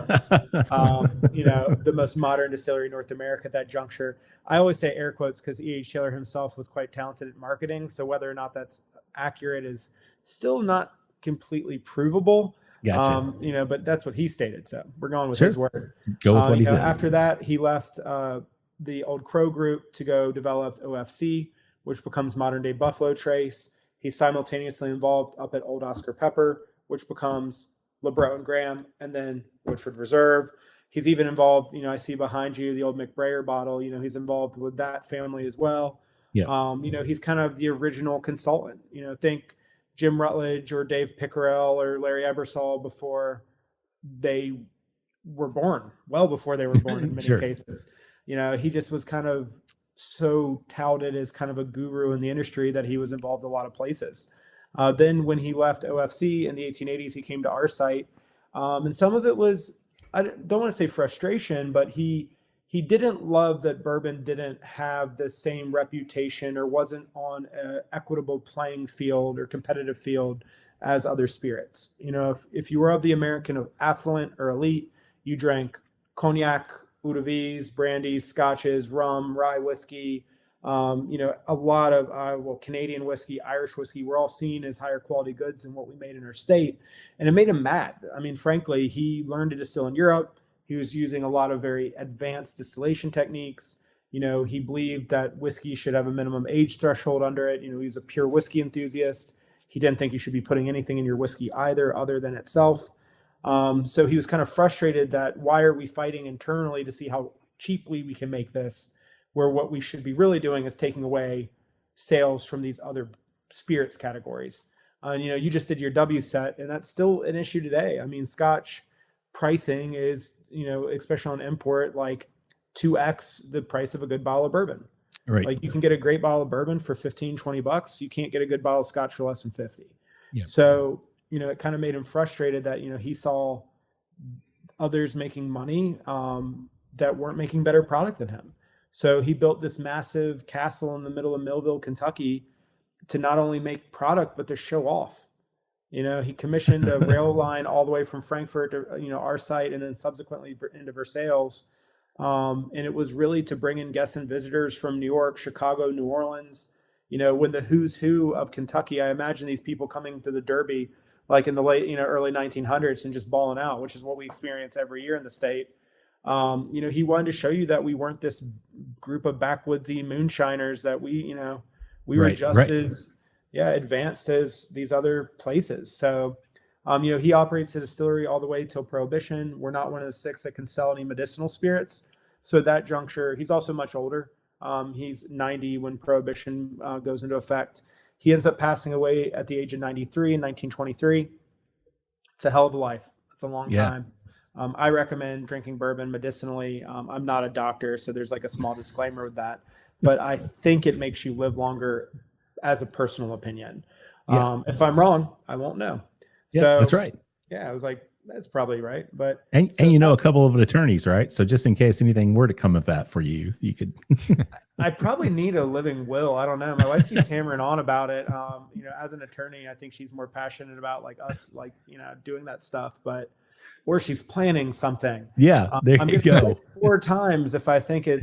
You know, the most modern distillery in North America at that juncture. I always say air quotes because E.H. Taylor himself was quite talented at marketing. So whether or not that's accurate is still not completely provable. Gotcha. You know, but that's what he stated. So we're going with his word. Go with what he said. After that, he left the Old Crow Group to go develop OFC, which becomes modern day Buffalo Trace. He's simultaneously involved up at Old Oscar Pepper, which becomes LeBreau and Graham, and then Woodford Reserve. He's even involved, I see behind you the old McBrayer bottle, he's involved with that family as well. Yeah. He's kind of the original consultant, think Jim Rutledge or Dave Pickerel or Larry Ebersol before they were born, well before they were born in many Sure. cases. He just was kind of so touted as kind of a guru in the industry that he was involved in a lot of places. Then when he left OFC in the 1880s, he came to our site. And some of it was, I don't want to say frustration, but he didn't love that bourbon didn't have the same reputation or wasn't on an equitable playing field or competitive field as other spirits. If you were of the American affluent or elite, you drank cognac, eau de vie, brandies, scotches, rum, rye whiskey, a lot of Canadian whiskey, Irish whiskey, were all seen as higher quality goods than what we made in our state. And it made him mad. I mean, frankly, he learned to distill in Europe. He was using a lot of very advanced distillation techniques. He believed that whiskey should have a minimum age threshold under it. He was a pure whiskey enthusiast. He didn't think you should be putting anything in your whiskey either other than itself. So he was kind of frustrated that why are we fighting internally to see how cheaply we can make this, where what we should be really doing is taking away sales from these other spirits categories. You just did your W set, and that's still an issue today. I mean, Scotch pricing is, especially on import, like 2x the price of a good bottle of bourbon. Right. Like you can get a great bottle of bourbon for $15-20. You can't get a good bottle of Scotch for less than 50. Yeah. So, it kind of made him frustrated that, he saw others making money that weren't making better product than him. So he built this massive castle in the middle of Millville, Kentucky, to not only make product, but to show off. He commissioned a rail line all the way from Frankfurt to, our site, and then subsequently into Versailles. And it was really to bring in guests and visitors from New York, Chicago, New Orleans. When the who's who of Kentucky, I imagine these people coming to the Derby, like in the late, early 1900s, and just balling out, which is what we experience every year in the state. He wanted to show you that we weren't this group of backwoodsy moonshiners, that we were just as advanced as these other places. So, he operates the distillery all the way till Prohibition. We're not one of the 6 that can sell any medicinal spirits. So at that juncture, he's also much older. He's 90 when Prohibition goes into effect. He ends up passing away at the age of 93 in 1923. It's a hell of a life. It's a long time. I recommend drinking bourbon medicinally. I'm not a doctor, so there's like a small disclaimer with that. But I think it makes you live longer as a personal opinion. If I'm wrong, I won't know. Yeah, So that's right. yeah, I was like, that's probably right. But And a couple of attorneys, right? So just in case anything were to come of that for you, you could. I probably need a living will. I don't know. My wife keeps hammering on about it. As an attorney, I think she's more passionate about like us, like, doing that stuff, or she's planning something. Yeah, there I'm you gonna go. do it 4 times if I think it.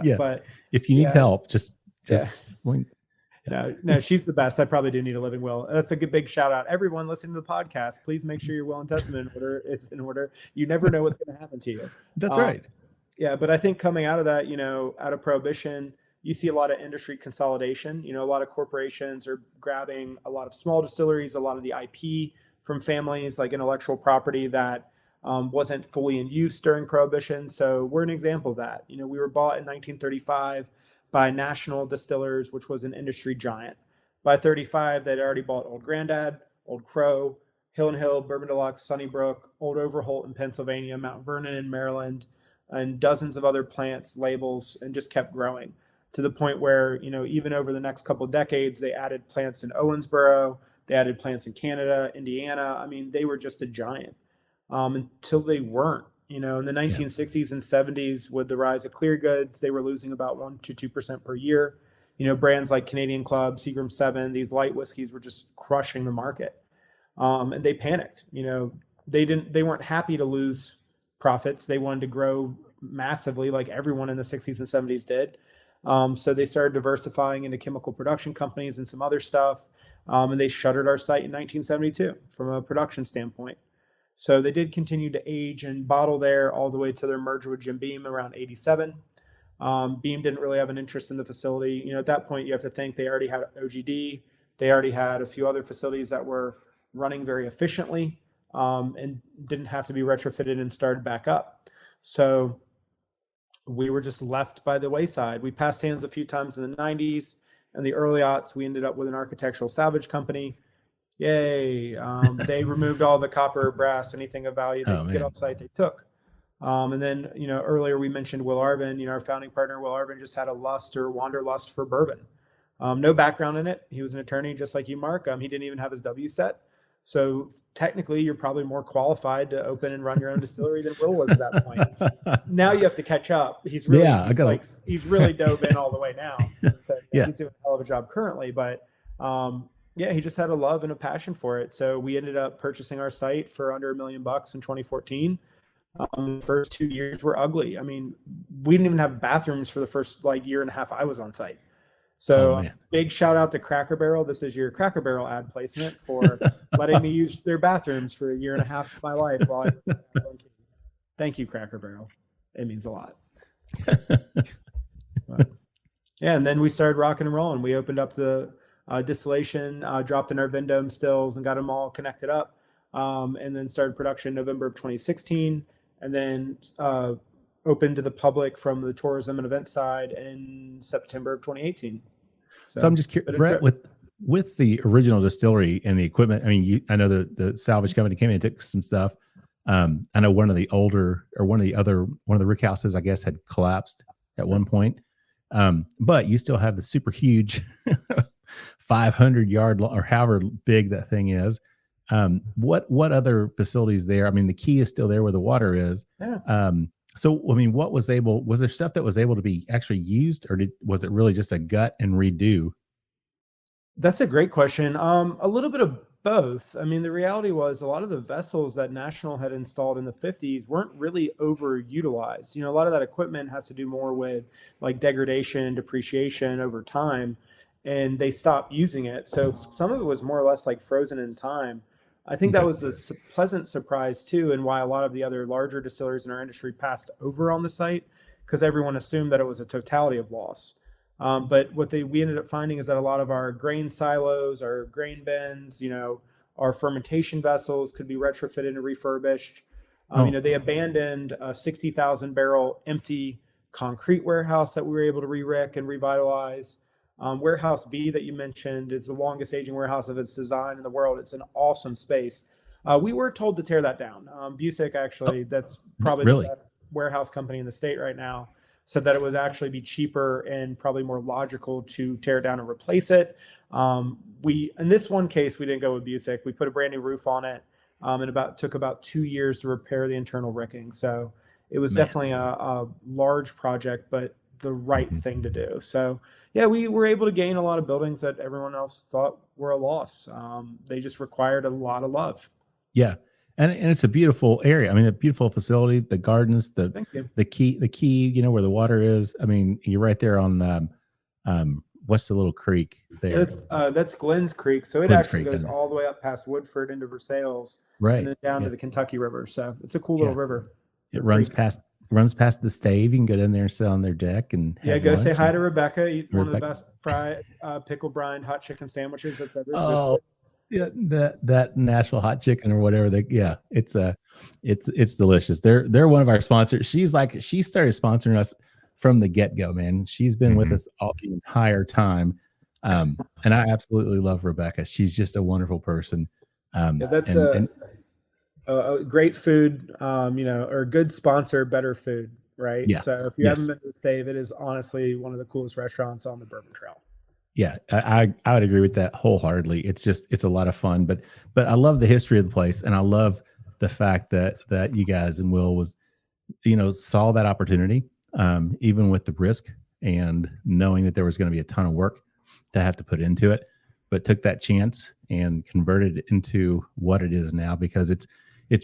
Yeah. But If you need help, just blink. no, she's the best. I probably do need a living will. That's a good big shout out. Everyone listening to the podcast, please make sure your will and testament is in order. You never know what's going to happen to you. That's right. Yeah, but I think coming out of that, out of Prohibition, you see a lot of industry consolidation. A lot of corporations are grabbing a lot of small distilleries, a lot of the IP from families, like intellectual property that wasn't fully in use during Prohibition. So we're an example of that. We were bought in 1935 by National Distillers, which was an industry giant. By 35, they'd already bought Old Grandad, Old Crow, Hill and Hill, Bourbon Deluxe, Sunnybrook, Old Overholt in Pennsylvania, Mount Vernon in Maryland, and dozens of other plants, labels, and just kept growing to the point where, even over the next couple of decades, they added plants in Owensboro, they added plants in Canada, Indiana. I mean, they were just a giant until they weren't. In the 1960s and 70s, with the rise of clear goods, they were losing about 1% to 2% per year. Brands like Canadian Club, Seagram 7, these light whiskeys were just crushing the market. And they panicked. They weren't happy to lose profits. They wanted to grow massively like everyone in the 60s and 70s did. So they started diversifying into chemical production companies and some other stuff. And they shuttered our site in 1972 from a production standpoint. So they did continue to age and bottle there all the way to their merger with Jim Beam around 87. Beam didn't really have an interest in the facility. At that point, you have to think they already had OGD. They already had a few other facilities that were running very efficiently, and didn't have to be retrofitted and started back up. So we were just left by the wayside. We passed hands a few times in the 90s and the early aughts. We ended up with an architectural salvage company. Yay. They removed all the copper, brass, anything of value they could get off site, they took. And then, earlier we mentioned Will Arvin, our founding partner. Will Arvin just had a lust or wanderlust for bourbon. No background in it. He was an attorney just like you, Mark. He didn't even have his W set. So technically you're probably more qualified to open and run your own distillery than Will was at that point. Now you have to catch up. He's really, he's really dove in all the way now. So he's doing a hell of a job currently, but, he just had a love and a passion for it. So we ended up purchasing our site for under $1 million in 2014. The first 2 years were ugly. I mean, we didn't even have bathrooms for the first year and a half I was on site. So big shout out to Cracker Barrel. This is your Cracker Barrel ad placement for letting me use their bathrooms for a year and a half of my life while I was on key. Thank you, Cracker Barrel. It means a lot. And then we started rocking and rolling. We opened up the distillation, dropped in our Vendome stills and got them all connected up, and then started production in November of 2016, and then opened to the public from the tourism and event side in September of 2018. So I'm just curious, Brett, with the original distillery and the equipment. I mean, I know the salvage company came in and took some stuff. I know one of the rick houses, I guess, had collapsed at one point. But you still have the super huge 500 yard or however big that thing is. What other facilities there? I mean, the key is still there where the water is. Yeah. So, I mean, was there stuff that was able to be actually used, or was it really just a gut and redo? That's a great question. A little bit of both. I mean, the reality was a lot of the vessels that National had installed in the 50s weren't really overutilized. A lot of that equipment has to do more with degradation and depreciation over time, and they stopped using it. So some of it was more or less frozen in time. I think that was a pleasant surprise too, and why a lot of the other larger distilleries in our industry passed over on the site, because everyone assumed that it was a totality of loss. But what we ended up finding is that a lot of our grain silos, our grain bins, our fermentation vessels could be retrofitted and refurbished. They abandoned a 60,000 barrel empty concrete warehouse that we were able to re-rick and revitalize. Warehouse B that you mentioned is the longest aging warehouse of its design in the world. It's an awesome space. We were told to tear that down. Busick, actually, that's probably the best warehouse company in the state right now, said that it would actually be cheaper and probably more logical to tear it down and replace it. In this one case, we didn't go with Busick. We put a brand new roof on it, and took about 2 years to repair the internal ricking. So it was definitely a large project, but the right thing to do. So we were able to gain a lot of buildings that everyone else thought were a loss. They just required a lot of love. Yeah. And it's a beautiful area. I mean, a beautiful facility, the gardens, the key, where the water is. I mean, you're right there on, what's the little creek there? That's Glenn's Creek. So it actually goes all the way up past Woodford into Versailles, right, and then down to the Kentucky River. So it's a cool little river. It runs past the stave. You can go down there and sit on their deck and go say hi to Rebecca. Eat one of the best fried pickle brined hot chicken sandwiches that's ever existed. Yeah, that Nashville hot chicken or whatever. It's delicious. They're one of our sponsors. She started sponsoring us from the get-go, man. She's been with us all the entire time. And I absolutely love Rebecca. She's just a wonderful person. That's a great food, or good sponsor, better food, right? Yeah. So if you haven't been to the Stave, it is honestly one of the coolest restaurants on the Bourbon Trail. Yeah, I would agree with that wholeheartedly. It's a lot of fun, but I love the history of the place, and I love the fact that you guys and Will was, saw that opportunity, even with the risk and knowing that there was going to be a ton of work to have to put into it, but took that chance and converted it into what it is now, because it's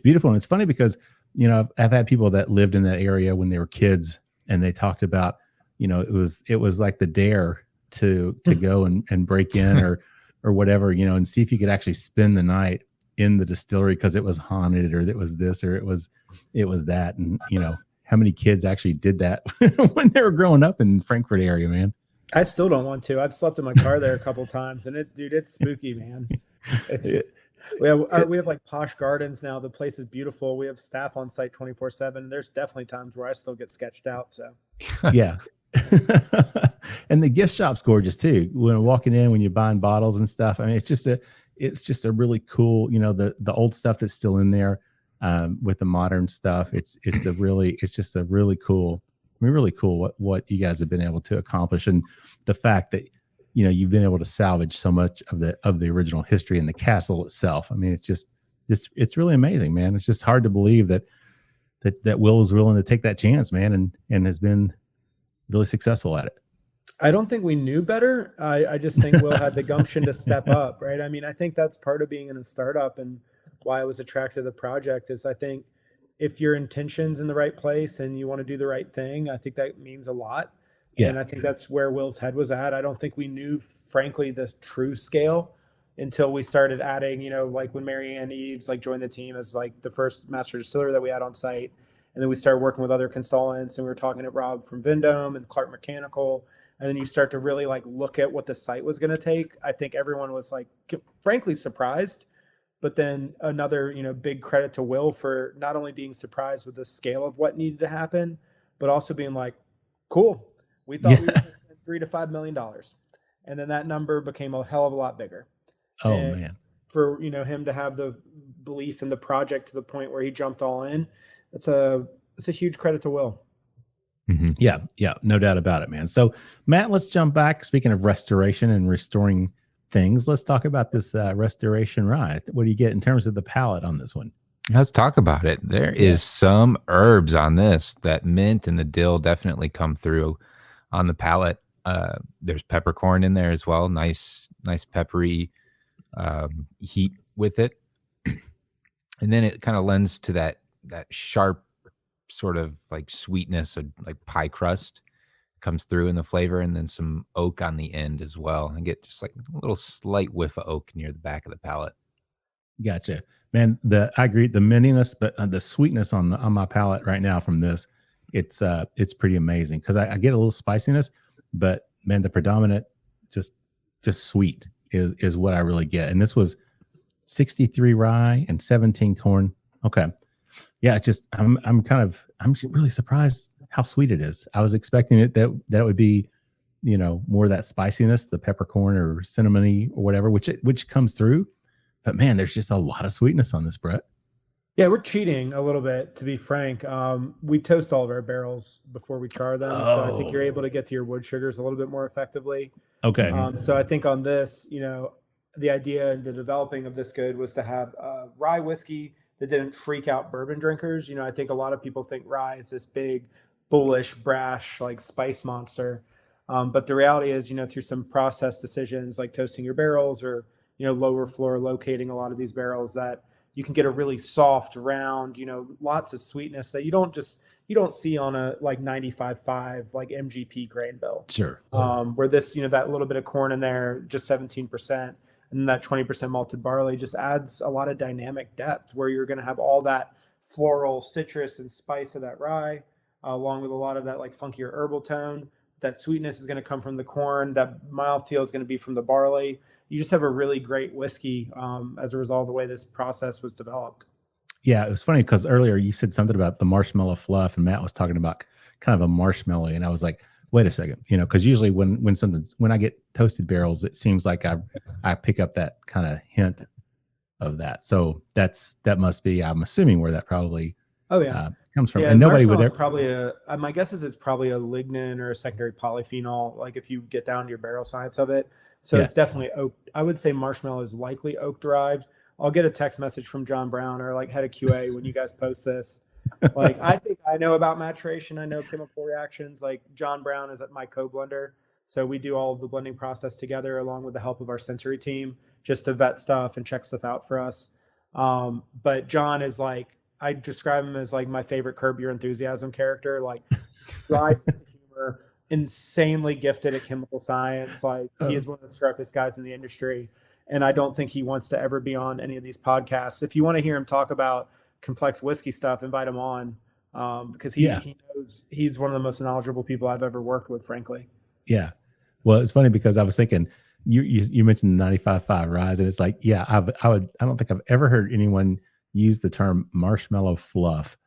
beautiful. And it's funny because, I've had people that lived in that area when they were kids, and they talked about, it was like the dare to go and break in or whatever, and see if you could actually spend the night in the distillery because it was haunted, or it was this, or it was that. And, how many kids actually did that when they were growing up in the Frankfurt area, man? I still don't want to. I've slept in my car there a couple times, and it's spooky, man. We have like posh gardens now. The place is beautiful. We have staff on site 24/7. There's definitely times where I still get sketched out. So yeah. And the gift shop's gorgeous too. When walking in, when you're buying bottles and stuff, I mean, it's just a really cool, the old stuff that's still in there, with the modern stuff. It's just a really cool, what you guys have been able to accomplish. And the fact that, you've been able to salvage so much of the original history in the castle itself. I mean, it's really amazing, man. It's just hard to believe that Will was willing to take that chance, man, and has been really successful at it. I don't think we knew better. I just think Will had the gumption to step up, right? I mean, I think that's part of being in a startup and why I was attracted to the project is I think if your intention's in the right place and you want to do the right thing, I think that means a lot. Yeah. And I think that's where Will's head was at. I don't think we knew, frankly, the true scale until we started adding, like when Marianne Eaves joined the team as the first master distiller that we had on site. And then we started working with other consultants, and we were talking to Rob from Vendome and Clark Mechanical. And then you start to really look at what the site was going to take. I think everyone was frankly surprised, but then another, big credit to Will for not only being surprised with the scale of what needed to happen, but also being cool. We thought we were going to spend $3 to $5 million. And then that number became a hell of a lot bigger. Oh, and man. For, him to have the belief in the project to the point where he jumped all in, it's a huge credit to Will. Mm-hmm. Yeah, no doubt about it, man. So, Matt, let's jump back. Speaking of restoration and restoring things, let's talk about this Restoration Rye. What do you get in terms of the palate on this one? Let's talk about it. There is some herbs on this. That mint and the dill definitely come through on the palate. There's peppercorn in there as well. Nice peppery heat with it. And then it kind of lends to that sharp sort of sweetness of pie crust comes through in the flavor, and then some oak on the end as well. I get just a little slight whiff of oak near the back of the palate. Gotcha, man. I agree. The mintiness, but the sweetness on my palate right now from this, it's pretty amazing because I get a little spiciness, but man, the predominant just sweet is what I really get. And this was 63 rye and 17 corn. Okay. Yeah, it's just I'm really surprised how sweet it is. I was expecting it that it would be, more of that spiciness, the peppercorn or cinnamony or whatever, which comes through. But man, there's just a lot of sweetness on this, Brett. Yeah, we're cheating a little bit, to be frank. We toast all of our barrels before we char them, so I think you're able to get to your wood sugars a little bit more effectively. Okay. So I think on this, the idea and the developing of this good was to have rye whiskey that didn't freak out bourbon drinkers. I think a lot of people think rye is this big, bullish, brash, spice monster. But the reality is, through some process decisions like toasting your barrels or, lower floor locating a lot of these barrels, that you can get a really soft, round, lots of sweetness that you don't see on a 95.5 MGP grain bill. Sure. Where this, that little bit of corn in there, just 17%. And that 20% malted barley just adds a lot of dynamic depth where you're going to have all that floral citrus and spice of that rye, along with a lot of that funkier herbal tone. That sweetness is going to come from the corn. That mouthfeel is going to be from the barley. You just have a really great whiskey as a result of the way this process was developed. Yeah, it was funny because earlier you said something about the marshmallow fluff, and Matt was talking about kind of a marshmallow, and I was like, wait a second, because usually when I get toasted barrels, it seems like I pick up that kind of hint of that. So that must be, I'm assuming, where that probably comes from. Yeah, and nobody would ever. Probably my guess is it's probably a lignin or a secondary polyphenol. If you get down to your barrel science of it, so it's definitely oak. I would say marshmallow is likely oak derived. I'll get a text message from John Brown or head of QA when you guys post this. I think I know about maturation. I know chemical reactions. John Brown is my co-blender. So we do all of the blending process together along with the help of our sensory team just to vet stuff and check stuff out for us. But John is I describe him as my favorite Curb Your Enthusiasm character, dry sense of humor, insanely gifted at chemical science. He is one of the sharpest guys in the industry. And I don't think he wants to ever be on any of these podcasts. If you want to hear him talk about complex whiskey stuff, invite him on because he knows, he's one of the most knowledgeable people I've ever worked with, frankly. Yeah. Well, it's funny because I was thinking you mentioned the 95.5 Rye, and it's like, yeah, I don't think I've ever heard anyone use the term marshmallow fluff.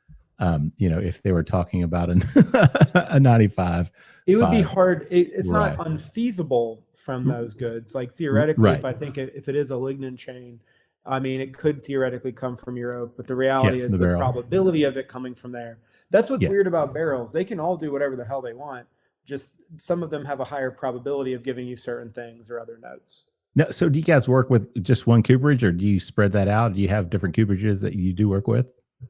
If they were talking about a 95. It would be hard. It's Right. not unfeasible from those goods. Like theoretically, Right. if I think if it is a lignin chain, I mean, it could theoretically come from Europe, but the reality is the probability of it coming from there. That's what's weird about barrels. They can all do whatever the hell they want. Just some of them have a higher probability of giving you certain things or other notes. No, so do you guys work with just one cooperage, or do you spread that out? Do you have different cooperages that you do work with?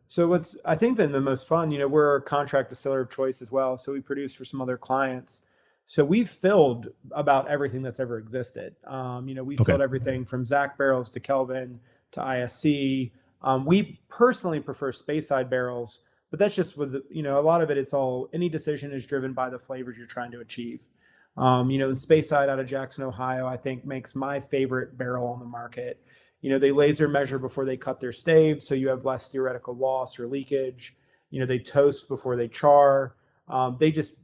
So what's I think been the most fun, we're a contract distiller of choice as well. So we produce for some other clients. So we've filled about everything that's ever existed. We've filled everything from Zach barrels to Kelvin to ISC. We personally prefer Speyside barrels, but that's just with a lot of it. It's all, any decision is driven by the flavors you're trying to achieve. In Speyside out of Jackson, Ohio, I think makes my favorite barrel on the market. They laser measure before they cut their staves, so you have less theoretical loss or leakage. They toast before they char. They just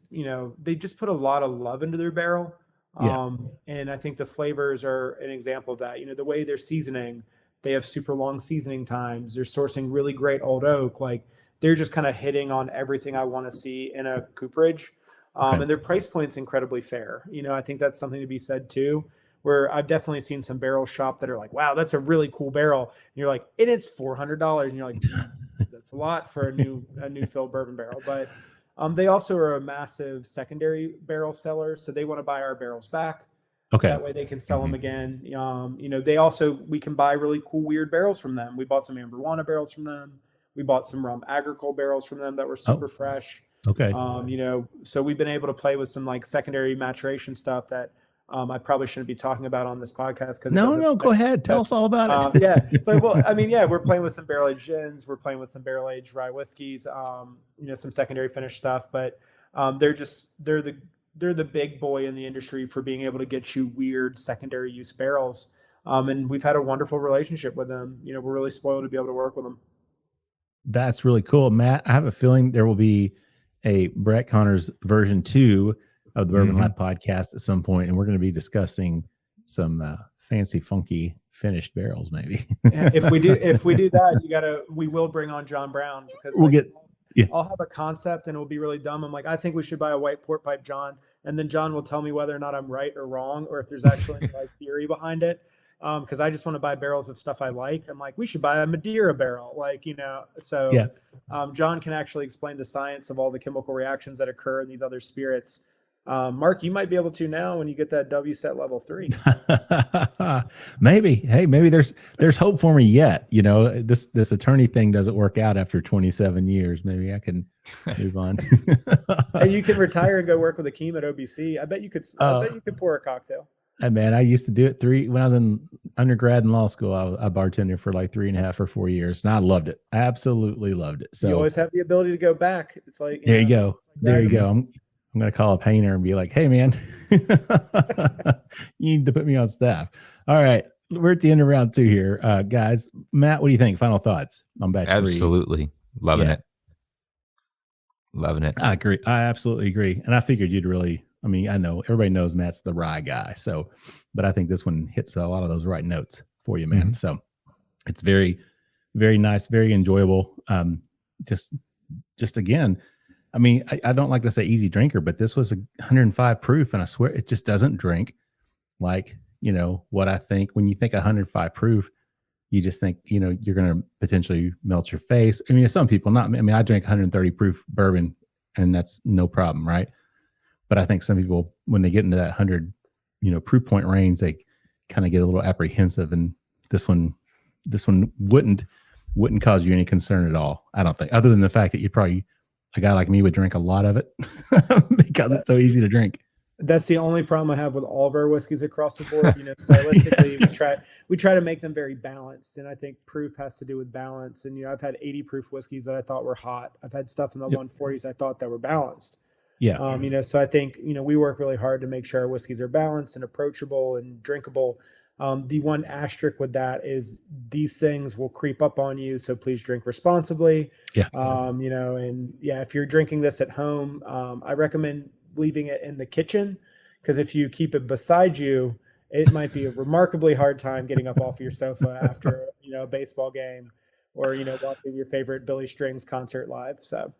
put a lot of love into their barrel. And I think the flavors are an example of that. The way they're seasoning, they have super long seasoning times. They're sourcing really great old oak. Like, they're just kind of hitting on everything I want to see in a cooperage. And their price point's incredibly fair. I think that's something to be said too, where I've definitely seen some barrel shop that are like, wow, that's a really cool barrel. And you're like, and it's $400. And you're like, that's a lot for a new fill bourbon barrel. But they also are a massive secondary barrel seller. So they want to buy our barrels back. Okay. That way they can sell them again. We can buy really cool, weird barrels from them. We bought some Amberwana barrels from them. We bought some rum agricole barrels from them that were super fresh. Okay. So we've been able to play with some like secondary maturation stuff that I probably shouldn't be talking about on this podcast. Go ahead. Tell us all about it. We're playing with some barrel aged gins. We're playing with some barrel aged rye whiskeys, some secondary finish stuff, but they're the big boy in the industry for being able to get you weird secondary use barrels. And we've had a wonderful relationship with them. We're really spoiled to be able to work with them. That's really cool, Matt. I have a feeling there will be a Brett Connors version 2 of the Bourbon Life podcast at some point, and we're going to be discussing some fancy, funky finished barrels, maybe. If we do that, we will bring on John Brown, because I'll have a concept and it'll be really dumb. I'm like, I think we should buy a white port pipe, John, and then John will tell me whether or not I'm right or wrong, or if there's actually like theory behind it. Because I just want to buy barrels of stuff I like. I'm like, we should buy a Madeira barrel, John can actually explain the science of all the chemical reactions that occur in these other spirits. Mark, you might be able to now when you get that W set level 3. Maybe. Hey, maybe there's hope for me yet. This attorney thing doesn't work out after 27 years. Maybe I can move on. And you can retire and go work with Akeem at OBC. I bet you could pour a cocktail. Hey man, I used to do it when I was in undergrad and law school. I bartended for like 3.5 or 4 years, and I loved it. Absolutely loved it. So you always have the ability to go back. It's like there you go. I'm going to call a painter and be like, hey man, you need to put me on staff. All right, we're at the end of round 2 here, guys. Matt, what do you think? Final thoughts on batch 3? Absolutely loving it. Loving it. I agree. I absolutely agree. And I figured you'd really. I know everybody knows Matt's the rye guy, but I think this one hits a lot of those right notes for you, man. So it's very, very nice, very enjoyable. Just again, I don't like to say easy drinker, but this was 105 proof, and I swear it just doesn't drink like, what I think when you think 105 proof, you just think, you're going to potentially melt your face. Some people I drink 130 proof bourbon and that's no problem. Right. But I think some people, when they get into that 100, proof point range, they kind of get a little apprehensive. And this one wouldn't cause you any concern at all. I don't think, other than the fact that a guy like me would drink a lot of it because it's so easy to drink. That's the only problem I have with all of our whiskeys across the board. Stylistically, we try to make them very balanced, and I think proof has to do with balance. And I've had 80 proof whiskeys that I thought were hot. I've had stuff in the 140s I thought that were balanced. Yeah. So I think, we work really hard to make sure our whiskeys are balanced and approachable and drinkable. The one asterisk with that is these things will creep up on you. So please drink responsibly. Yeah. If you're drinking this at home, I recommend leaving it in the kitchen, because if you keep it beside you it might be a remarkably hard time getting up off your sofa after, a baseball game or, watching your favorite Billy Strings concert live. So.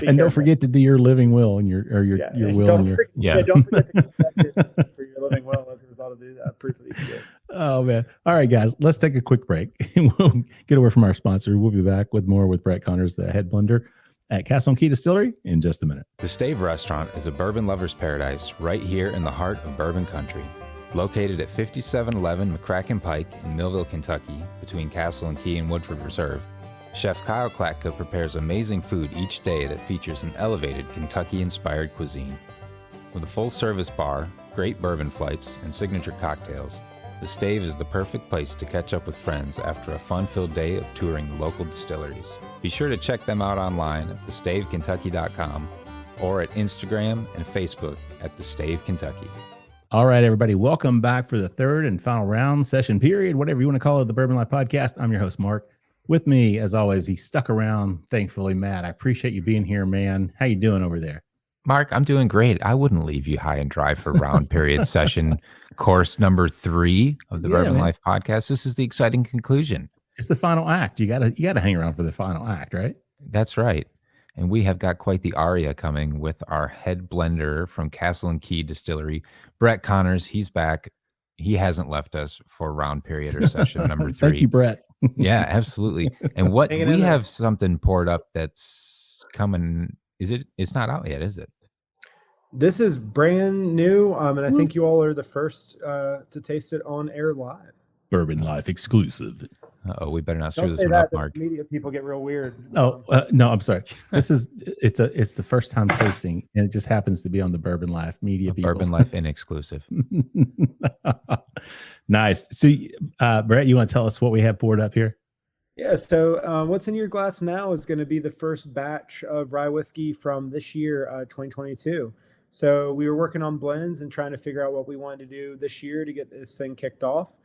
And don't forget to do your living will and your will. Don't forget to contact for your living will. I was going to do that. Proof of these deals. Oh man! All right, guys, let's take a quick break and we'll get away from our sponsor. We'll be back with more with Brett Connors, the head blender at Castle Key Distillery, in just a minute. The Stave Restaurant is a bourbon lover's paradise right here in the heart of bourbon country. Located at 5711 McCracken Pike in Millville, Kentucky, between Castle and Key and Woodford Reserve, Chef Kyle Klatka prepares amazing food each day that features an elevated Kentucky-inspired cuisine. With a full-service bar, great bourbon flights, and signature cocktails, the Stave is the perfect place to catch up with friends after a fun-filled day of touring the local distilleries. Be sure to check them out online at thestavekentucky.com or at Instagram and Facebook at The Stave Kentucky. All right, everybody, welcome back for the third and final round, session period, whatever you want to call it, the Bourbon Life Podcast. I'm your host, Mark. With me, as always, he stuck around, thankfully, Matt. I appreciate you being here, man. How you doing over there? Mark, I'm doing great. I wouldn't leave you high and dry for round period session course number 3 of the Bourbon Life Podcast. This is the exciting conclusion. It's the final act. You gotta hang around for the final act, right? That's right. And we have got quite the aria coming with our head blender from Castle and Key Distillery, Brett Connors. He's back. He hasn't left us for round period or session number 3. Thank you, Brett. Yeah, absolutely. And what we have something poured up that's coming. It's not out yet, is it? This is brand new. And I think you all are the first to taste it on air live. Bourbon Life exclusive. Oh, we better not screw Don't this say one that. up, Mark. Media people get real weird. Oh, no, I'm sorry. It's the first time tasting, and it just happens to be on the Bourbon Life media. Bourbon Life inexclusive. Nice. So, Brett, you want to tell us what we have poured up here? Yeah. So, what's in your glass now is going to be the first batch of rye whiskey from this year, 2022. So, we were working on blends and trying to figure out what we wanted to do this year to get this thing kicked off.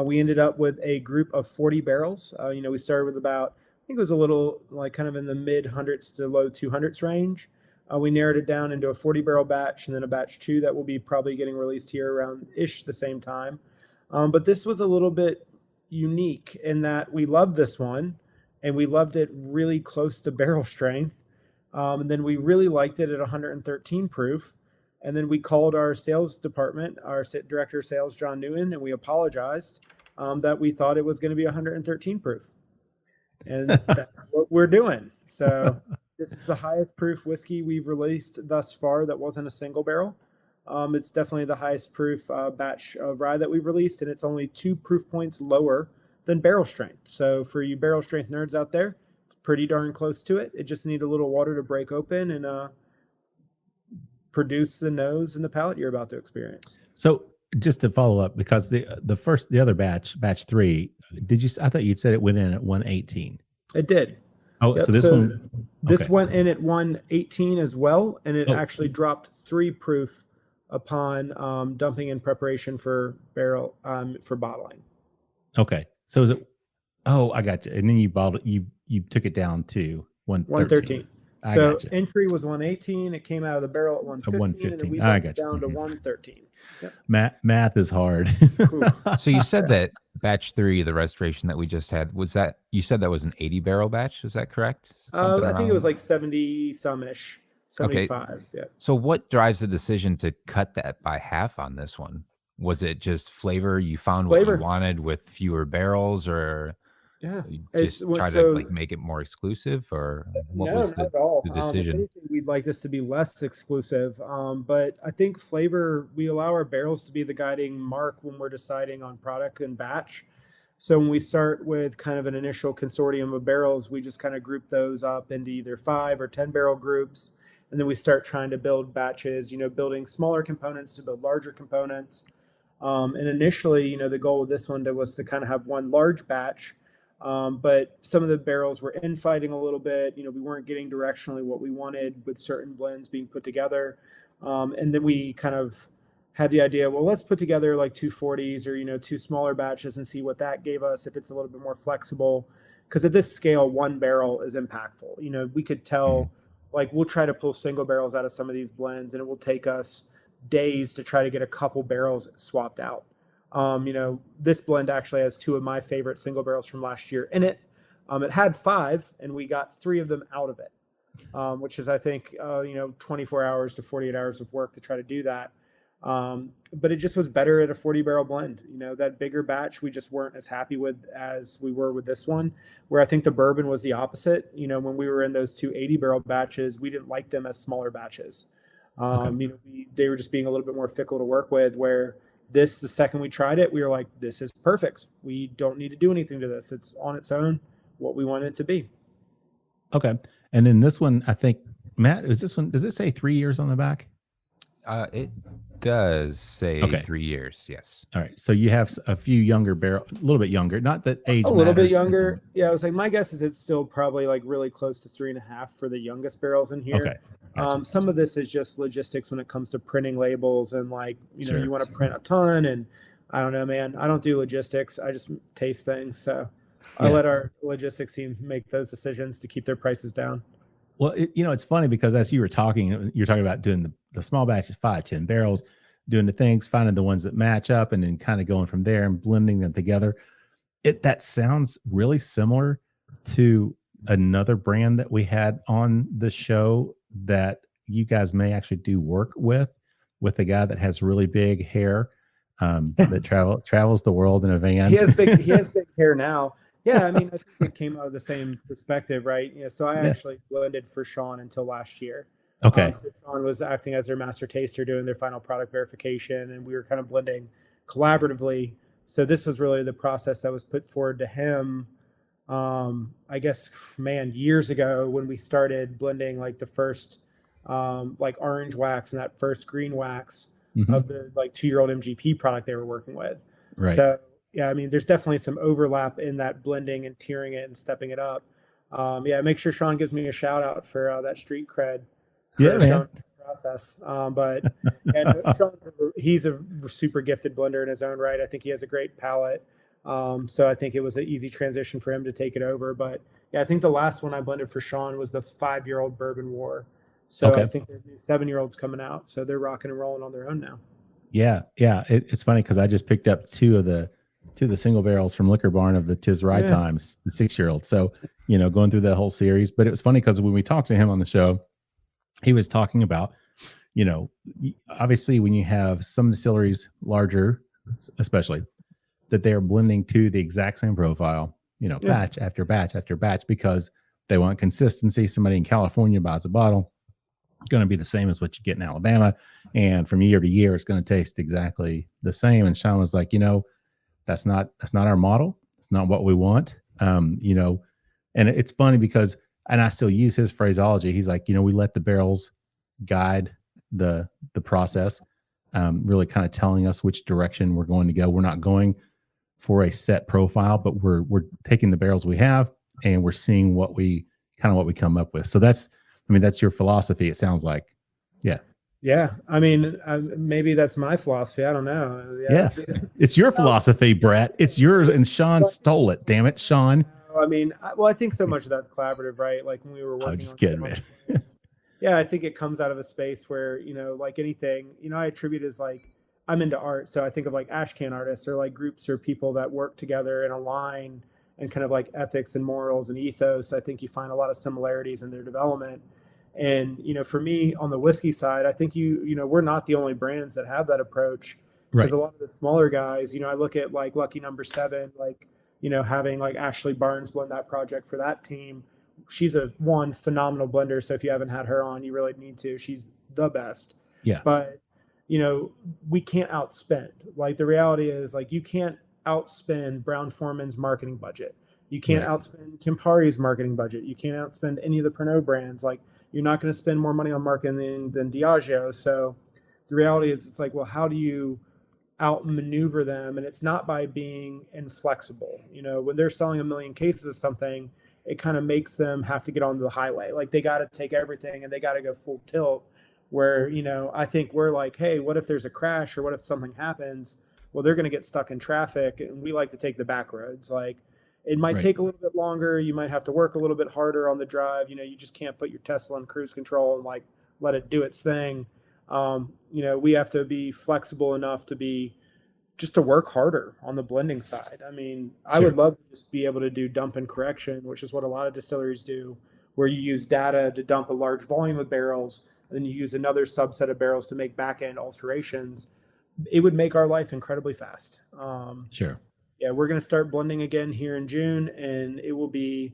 We ended up with a group of 40 barrels. We started with about, I think it was a little like kind of in the mid hundreds to low 200s range. We narrowed it down into a 40 barrel batch and then a batch 2 that will be probably getting released here around the same time. But this was a little bit unique in that we loved this one and we loved it really close to barrel strength. And then we really liked it at 113 proof. And then we called our sales department, our director of sales, John Newton, and we apologized that we thought it was going to be 113 proof. And that's what we're doing. So this is the highest proof whiskey we've released thus far that wasn't a single barrel. It's definitely the highest proof batch of rye that we've released, and it's only 2 proof points lower than barrel strength. So for you barrel strength nerds out there, it's pretty darn close to it. It just needs a little water to break open and produce the nose and the palate you're about to experience. So just to follow up, because the other batch 3, I thought you'd said it went in at 118. It did. Oh, yep. So this went in at 118 as well, and it actually dropped 3 proof upon dumping in preparation for barrel for bottling. Okay. So is it? Oh, I got you. And then you bottled it. You took it down to 113. So entry was 118. It came out of the barrel at 115. And then we got it down to 113. Yep. Math is hard. So you said that batch 3, the restoration that we just had, you said that was an 80 barrel batch? Is that correct? I think it was like 70 some-ish, 75. Okay. Yeah. So what drives the decision to cut that by half on this one? Was it just flavor? You found what you wanted with fewer barrels, or you just try to make it more exclusive, or what was the decision? We'd like this to be less exclusive, but I think flavor, we allow our barrels to be the guiding mark when we're deciding on product and batch. So when we start with kind of an initial consortium of barrels, we just kind of group those up into either 5 or 10 barrel groups. And then we start trying to build batches, building smaller components to build larger components. And initially, the goal of this one was to kind of have one large batch. But some of the barrels were infighting a little bit. We weren't getting directionally what we wanted with certain blends being put together. And then we kind of had the idea, well, let's put together like 2 40s or, 2 smaller batches and see what that gave us, if it's a little bit more flexible. Because at this scale, 1 barrel is impactful. We could tell, like, we'll try to pull single barrels out of some of these blends, and it will take us days to try to get a couple barrels swapped out. This blend actually has 2 of my favorite single barrels from last year in it. It had 5, and we got 3 of them out of it, which is, I think, 24 hours to 48 hours of work to try to do that. But it just was better at a 40 barrel blend. That bigger batch we just weren't as happy with as we were with this one, where I think the bourbon was the opposite. When we were in those 2 80 barrel batches, we didn't like them as smaller batches. They were just being a little bit more fickle to work with, where the second we tried it, we were like, this is perfect. We don't need to do anything to this. It's on its own what we want it to be. Okay. And then this one, I think, Matt, does it say 3 years on the back? It does say 3 years. Yes. All right. So you have a few younger barrel, a little bit younger, not that age a little matters. Bit younger. Yeah. I was like, my guess is it's still probably like really close to 3.5 for the youngest barrels in here. Okay. Gotcha. Some of this is just logistics when it comes to printing labels, and you want to print a ton, and I don't know, man, I don't do logistics. I just taste things. So I let our logistics team make those decisions to keep their prices down. Well, it's funny because as you were talking, you're talking about doing the small batch of 5-10 barrels, doing the things, finding the ones that match up, and then kind of going from there and blending them together. That sounds really similar to another brand that we had on the show that you guys may actually do work with a guy that has really big hair, that travels the world in a van. He has big hair now. Yeah, I mean, I think it came out of the same perspective, right? So I actually blended for Sean until last year. Okay. So Sean was acting as their master taster, doing their final product verification, and we were kind of blending collaboratively. So this was really the process that was put forward to him. I guess, years ago when we started blending like the first orange wax and that first green wax of the 2-year-old MGP product they were working with. Right. So yeah, I mean, there's definitely some overlap in that blending and tiering it and stepping it up. Make sure Sean gives me a shout out for that street cred. Yeah, man. Process. He's a super gifted blender in his own right. I think he has a great palate. So I think it was an easy transition for him to take it over. But yeah, I think the last one I blended for Sean was the 5-year-old Bourbon War. So I think there's new 7-year-olds coming out. So they're rocking and rolling on their own now. Yeah. It's funny because I just picked up two of the single barrels from Liquor Barn of the Tis Rye Times, the 6-year-old. So, going through that whole series. But it was funny because when we talked to him on the show, he was talking about, obviously when you have some distilleries larger, especially, that they are blending to the exact same profile, batch after batch after batch, because they want consistency. Somebody in California buys a bottle, going to be the same as what you get in Alabama. And from year to year, it's going to taste exactly the same. And Sean was like, that's not our model. It's not what we want. And it's funny because, and I still use his phraseology. He's like, we let the barrels guide the process, really kind of telling us which direction we're going to go. We're not going for a set profile, but we're taking the barrels we have and we're seeing what we come up with. So that's your philosophy. It sounds like. Yeah. Yeah. I mean, maybe that's my philosophy. I don't know. Yeah. It's your philosophy, Brett. It's yours. And Sean stole it. Damn it, Sean. I mean, I think so much of that's collaborative, right? Like when we were working. I'm just kidding, man. Yeah, I think it comes out of a space where, like anything, I attribute as like, I'm into art. So I think of like ashcan artists or like groups or people that work together and align and kind of like ethics and morals and ethos. I think you find a lot of similarities in their development. And, for me on the whiskey side, I think we're not the only brands that have that approach. Because a lot of the smaller guys, I look at like Lucky Number 7, like, having like Ashley Barnes blend that project for that team. She's a phenomenal blender. So if you haven't had her on, you really need to. She's the best. Yeah. But, we can't outspend. Like the reality is like you can't outspend Brown-Forman's marketing budget. You can't outspend Campari's marketing budget. You can't outspend any of the Pernod brands. Like you're not going to spend more money on marketing than Diageo. So the reality is it's like, well, how do you outmaneuver them? And it's not by being inflexible. When they're selling 1 million cases of something, it kind of makes them have to get onto the highway. Like they got to take everything and they got to go full tilt where, I think we're like, hey, what if there's a crash or what if something happens? Well, they're going to get stuck in traffic and we like to take the back roads. Like it might take a little bit longer. You might have to work a little bit harder on the drive. You just can't put your Tesla in cruise control and like let it do its thing. We have to be flexible enough to work harder on the blending side. I mean, I would love to just be able to do dump and correction, which is what a lot of distilleries do, where you use data to dump a large volume of barrels, and then you use another subset of barrels to make back-end alterations. It would make our life incredibly fast. Yeah, we're going to start blending again here in June, and it will be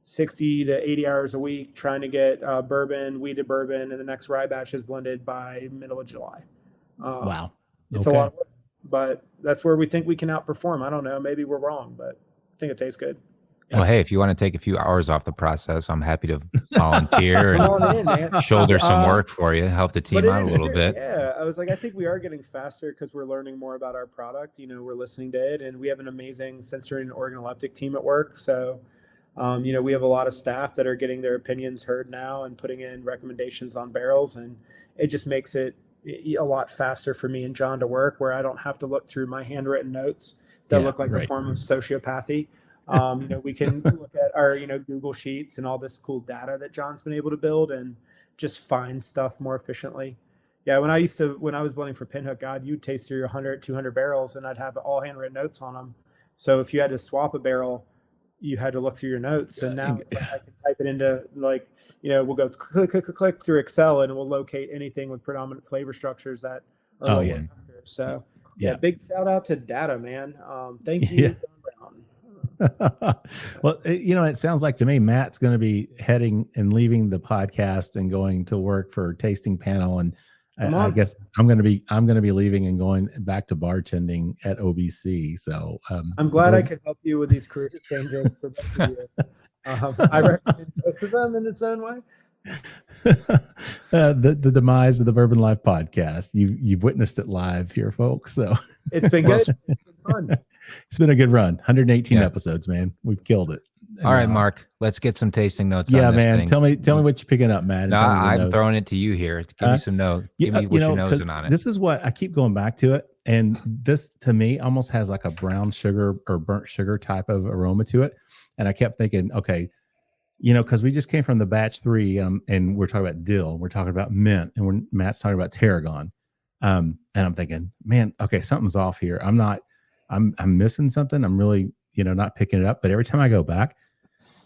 60 to 80 hours a week trying to get bourbon, wheated bourbon, and the next rye batch is blended by middle of July. Wow. It's a lot of work, but that's where we think we can outperform. I don't know. Maybe we're wrong, but I think it tastes good. Well, hey, if you want to take a few hours off the process, I'm happy to volunteer and shoulder some work for you, help the team out a little bit. Yeah, I was like, I think we are getting faster because we're learning more about our product. We're listening to it, and we have an amazing sensory and organoleptic team at work. So, we have a lot of staff that are getting their opinions heard now and putting in recommendations on barrels, and it just makes it a lot faster for me and John to work, where I don't have to look through my handwritten notes that look like a form of sociopathy. We can look at our, Google Sheets and all this cool data that John's been able to build and just find stuff more efficiently. Yeah. When I was blending for Pinhook, God, you'd taste through 100, 200 barrels and I'd have all handwritten notes on them. So if you had to swap a barrel, you had to look through your notes. And now it's like I can type it into we'll go click through Excel and we'll locate anything with predominant flavor structures that are So big shout out to data, man. Thank you, John Brown. Well, it sounds like to me, Matt's going to be heading and leaving the podcast and going to work for Tasting Panel. And I guess I'm going to be leaving and going back to bartending at OBC. So I'm glad I could help you with these career changes for both of you. I recommend both of them in its own way. The demise of the Bourbon Life podcast. You've witnessed it live here, folks. So it's been good. It's been fun. It's been a good run. 118 episodes, man. We've killed it. All right, Mark, let's get some tasting notes. Yeah, on this man. thing. Tell me what you're picking up, man. No, I'm throwing it to you here. Give me some notes. Give me what you're nosing on it. This is what I keep going back to it. And this to me almost has like a brown sugar or burnt sugar type of aroma to it. And I kept thinking, okay, because we just came from the batch 3 and we're talking about dill, we're talking about mint, and Matt's talking about tarragon. And I'm thinking, man, okay, something's off here. I'm missing something. I'm really, not picking it up. But every time I go back,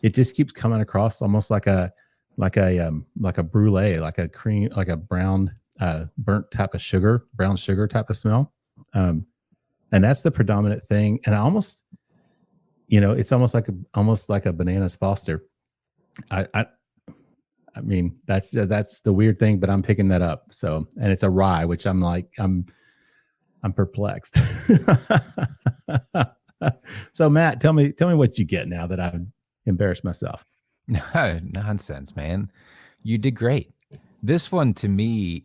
it just keeps coming across almost like a brulee, like a cream, like a brown, burnt type of sugar, brown sugar type of smell. And that's the predominant thing. And I almost, it's almost like a bananas Foster. I mean, that's the weird thing, but I'm picking that up. So, and it's a rye, which I'm perplexed. So Matt, tell me what you get now that I've embarrassed myself. Nonsense, man. You did great. This one to me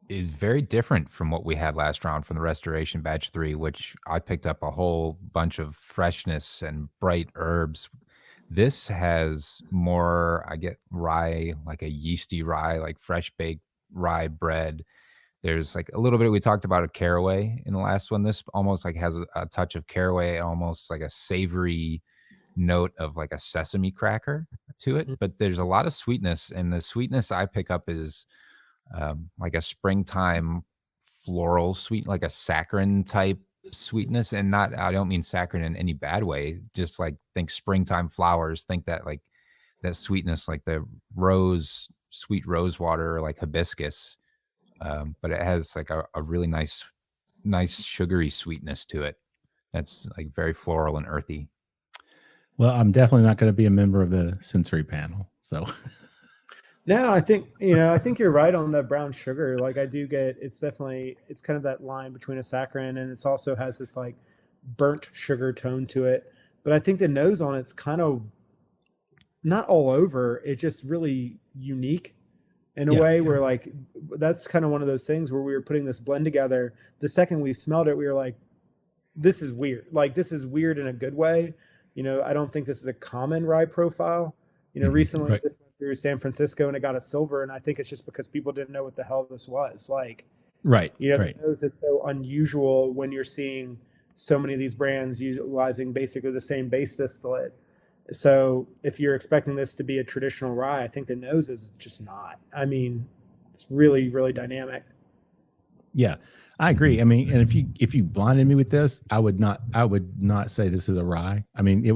is very different from what we had last round from the Restoration Batch 3, which I picked up a whole bunch of freshness and bright herbs. This has more, I get rye, like a yeasty rye, like fresh baked rye bread. There's like a little bit, we talked about a caraway in the last one. This almost like has a touch of caraway, almost like a savory note of like a sesame cracker to it. But there's a lot of sweetness, and the sweetness I pick up is like a springtime floral sweet, like a saccharin type sweetness. And I don't mean saccharin in any bad way, just like think springtime flowers, think that like that sweetness, like the sweet rose water, like hibiscus. But it has like a really nice sugary sweetness to it. That's like very floral and earthy. Well, I'm definitely not going to be a member of the sensory panel. So no, I think you're right on the brown sugar. Like I do get, it's kind of that line between a saccharin, and it also has this like burnt sugar tone to it. But I think the nose on it's kind of not all over. It's just really unique in a way where like, that's kind of one of those things where we were putting this blend together. The second we smelled it, we were like, this is weird. Like this is weird in a good way. I don't think this is a common rye profile. Recently this went through San Francisco and it got a silver. And I think it's just because people didn't know what the hell this was. Like, the nose is so unusual when you're seeing so many of these brands utilizing basically the same base distillate. So if you're expecting this to be a traditional rye, I think the nose is just not. I mean, it's really, really dynamic. Yeah, I agree. I mean, and if you blinded me with this, I would not say this is a rye. I mean,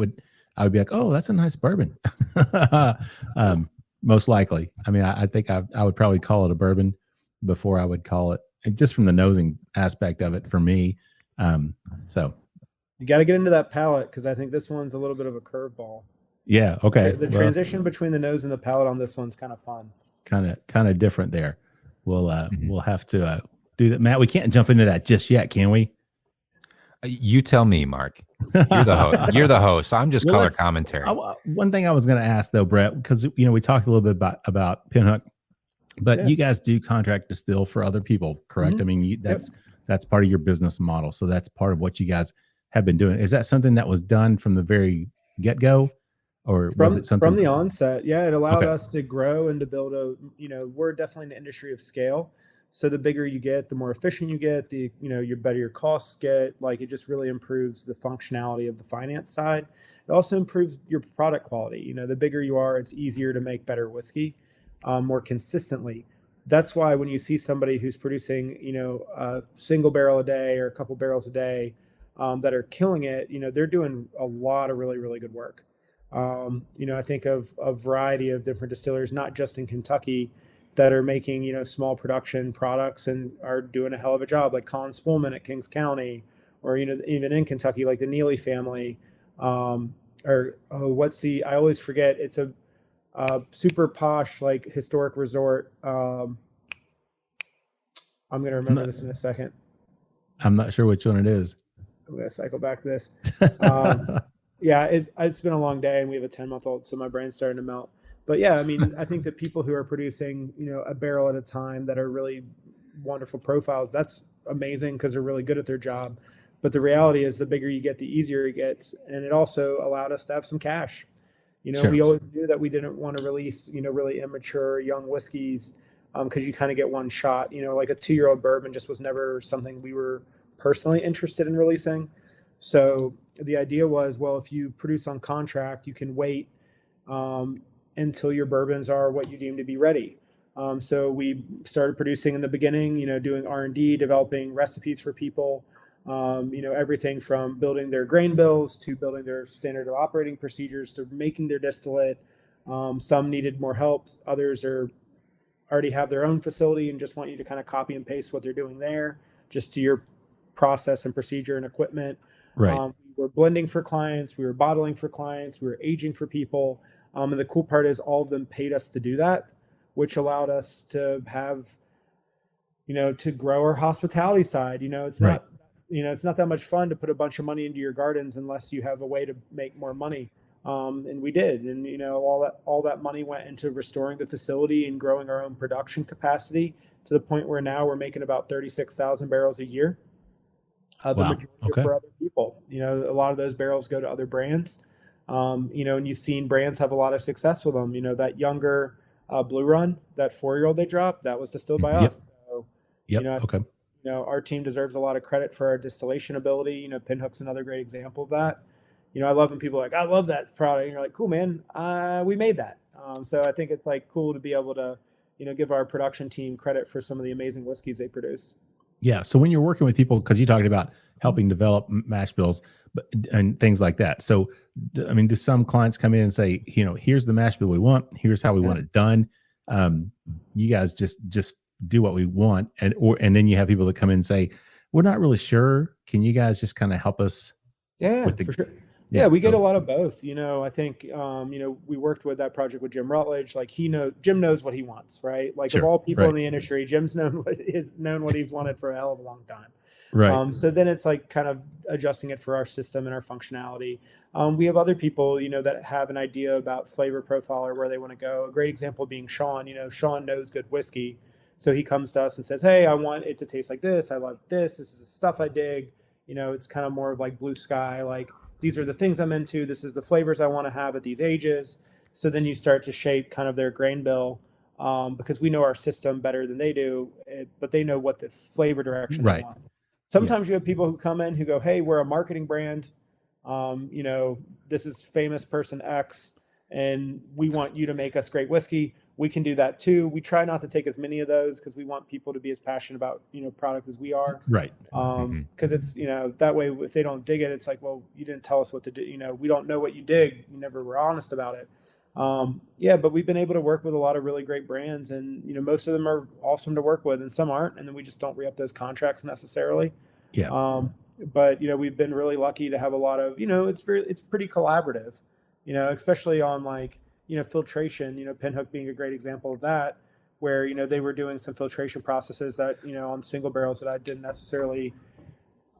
I would be like, oh, that's a nice bourbon. Most likely. I mean, I think I would probably call it a bourbon before I would call it, just from the nosing aspect of it for me. So you got to get into that palate, because I think this one's a little bit of a curveball. Yeah. Okay. The transition between the nose and the palate on this one's kind of fun. Kind of different there. We'll have to do that, Matt. We can't jump into that just yet, can we? You tell me, Mark. You're the host. I'm just color commentary. One thing I was going to ask though, Brett, because we talked a little bit about Pinhook, but you guys do contract distill for other people, correct? I mean, that's part of your business model. So that's part of what you guys have been doing. Is that something that was done from the very get-go, or was it something from the onset? Yeah, it allowed us to grow and to build we're definitely in the industry of scale. So the bigger you get, the more efficient you get, your better your costs get. Like, it just really improves the functionality of the finance side. It also improves your product quality. The bigger you are, it's easier to make better whiskey more consistently. That's why when you see somebody who's producing, a single barrel a day or a couple barrels a day that are killing it, they're doing a lot of really, really good work. I think of a variety of different distillers, not just in Kentucky, that are making, small production products and are doing a hell of a job, like Con Spoolman at Kings County, or, even in Kentucky, like the Neely family, I always forget, it's a super posh, like, historic resort. I'm going to remember this in a second. I'm not sure which one it is. I'm going to cycle back to this. Yeah, it's been a long day, and we have a 10-month-old, so my brain's starting to melt. But yeah, I mean, I think that people who are producing, a barrel at a time that are really wonderful profiles, that's amazing, because they're really good at their job. But the reality is, the bigger you get, the easier it gets. And it also allowed us to have some cash. Sure. We always knew that we didn't want to release, really immature young whiskeys, because you kind of get one shot. Like a 2-year-old bourbon just was never something we were personally interested in releasing. So the idea was, well, if you produce on contract, you can wait until your bourbons are what you deem to be ready. So we started producing in the beginning, doing R&D, developing recipes for people, everything from building their grain bills to building their standard of operating procedures to making their distillate. Some needed more help. Others already have their own facility and just want you to kind of copy and paste what they're doing there, just to your process and procedure and equipment. Right. We were blending for clients. We were bottling for clients. We were aging for people. And the cool part is, all of them paid us to do that, which allowed us to have, to grow our hospitality side. It's not, it's not that much fun to put a bunch of money into your gardens unless you have a way to make more money. And we did. And, all that money went into restoring the facility and growing our own production capacity to the point where now we're making about 36,000 barrels a year. The majority are for other people. A lot of those barrels go to other brands. And you've seen brands have a lot of success with them. That younger Blue Run, that 4-year-old they dropped, that was distilled by us. So, our team deserves a lot of credit for our distillation ability. Pinhook's another great example of that. I love when people are like, I love that product. And you're like, cool, man, we made that. So I think it's like cool to be able to, give our production team credit for some of the amazing whiskeys they produce. Yeah. So when you're working with people, because you talked about helping develop mash bills and things like that. So, I mean, do some clients come in and say, here's the mash bill we want, here's how we want it done. You guys just do what we want. And then you have people that come in and say, we're not really sure. Can you guys just kind of help us? Yeah, for sure. Yeah, we get a lot of both. I think, we worked with that project with Jim Rutledge. Like, Jim knows what he wants, right? Like, of all people in the industry, Jim's known what he's wanted for a hell of a long time. Right. So then it's like kind of adjusting it for our system and our functionality. We have other people, that have an idea about flavor profile or where they want to go. A great example being Sean. Sean knows good whiskey. So he comes to us and says, hey, I want it to taste like this. I love this. This is the stuff I dig. It's kind of more of like blue sky, like, these are the things I'm into. This is the flavors I want to have at these ages. So then you start to shape kind of their grain bill, because we know our system better than they do, but they know what the flavor direction they want. Sometimes you have people who come in who go, hey, we're a marketing brand. This is famous person X, and we want you to make us great whiskey. we can do that too. We try not to take as many of those because we want people to be as passionate about, product as we are. Right. Because it's, that way, if they don't dig it, it's like, well, you didn't tell us what to do. We don't know what you dig. You never were honest about it. But we've been able to work with a lot of really great brands, and, most of them are awesome to work with and some aren't. And then we just don't re-up those contracts necessarily. Yeah. But, we've been really lucky to have a lot of, it's pretty collaborative, especially on like, filtration, Pinhook being a great example of that, where, they were doing some filtration processes that, on single barrels that I didn't necessarily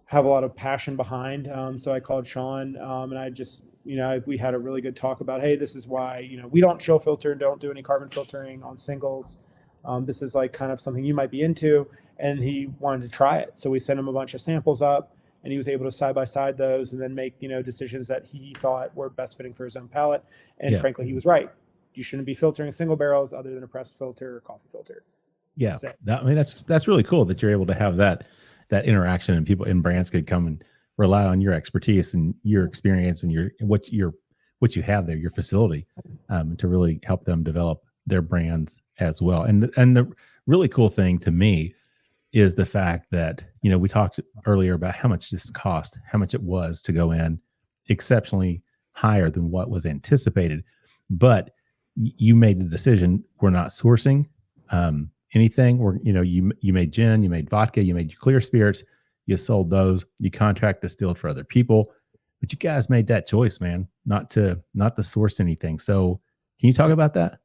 have a lot of passion behind. So I called Sean, and I just, we had a really good talk about, hey, this is why, we don't chill filter, don't do any carbon filtering on singles. This is like kind of something you might be into. And he wanted to try it. So we sent him a bunch of samples up, and he was able to side by side those and then make, decisions that he thought were best fitting for his own palate. And frankly, he was right. You shouldn't be filtering single barrels other than a pressed filter or coffee filter. Yeah. That's really cool that you're able to have that interaction, and people and brands could come and rely on your expertise and your experience and what you have there, your facility, to really help them develop their brands as well. And the really cool thing to me is the fact that, we talked earlier about how much this cost, how much it was to go in, exceptionally higher than what was anticipated. But you made the decision, we're not sourcing anything. You made gin, you made vodka, you made clear spirits, you sold those, you contract distilled for other people. But you guys made that choice, man, not to source anything. So can you talk about that?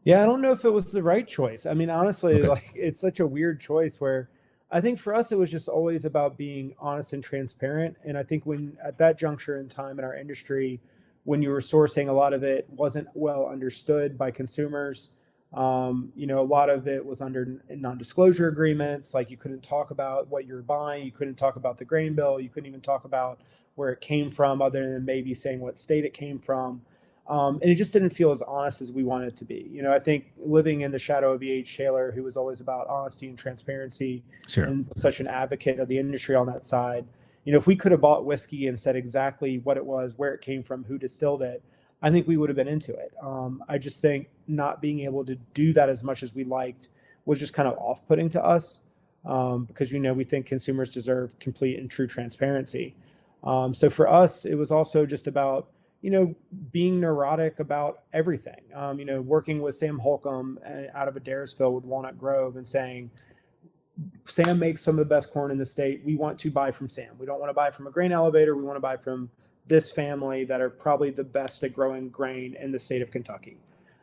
Yeah, I don't know if it was the right choice. I mean, honestly, it's such a weird choice where I think for us, it was just always about being honest and transparent. And I think when at that juncture in time in our industry, when you were sourcing, a lot of it wasn't well understood by consumers. A lot of it was under non-disclosure agreements. Like you couldn't talk about what you're buying. You couldn't talk about the grain bill. You couldn't even talk about where it came from other than maybe saying what state it came from. And it just didn't feel as honest as we wanted it to be. I think living in the shadow of E.H. Taylor, who was always about honesty and transparency, and such an advocate of the industry on that side, if we could have bought whiskey and said exactly what it was, where it came from, who distilled it, I think we would have been into it. I just think not being able to do that as much as we liked was just kind of off-putting to us, because, we think consumers deserve complete and true transparency. So for us, it was also just about, being neurotic about everything, working with Sam Holcomb out of Adairsville with Walnut Grove and saying, Sam makes some of the best corn in the state. We want to buy from Sam. We don't want to buy from a grain elevator. We want to buy from this family that are probably the best at growing grain in the state of Kentucky.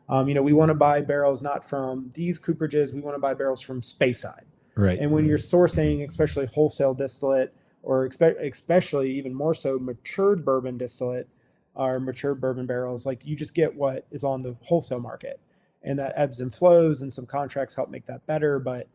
We want to buy barrels not from these cooperages. We want to buy barrels from Speyside. Right. And when you're sourcing, especially wholesale distillate, or especially even more so matured bourbon distillate, or mature bourbon barrels, like you just get what is on the wholesale market, and that ebbs and flows, and some contracts help make that better. But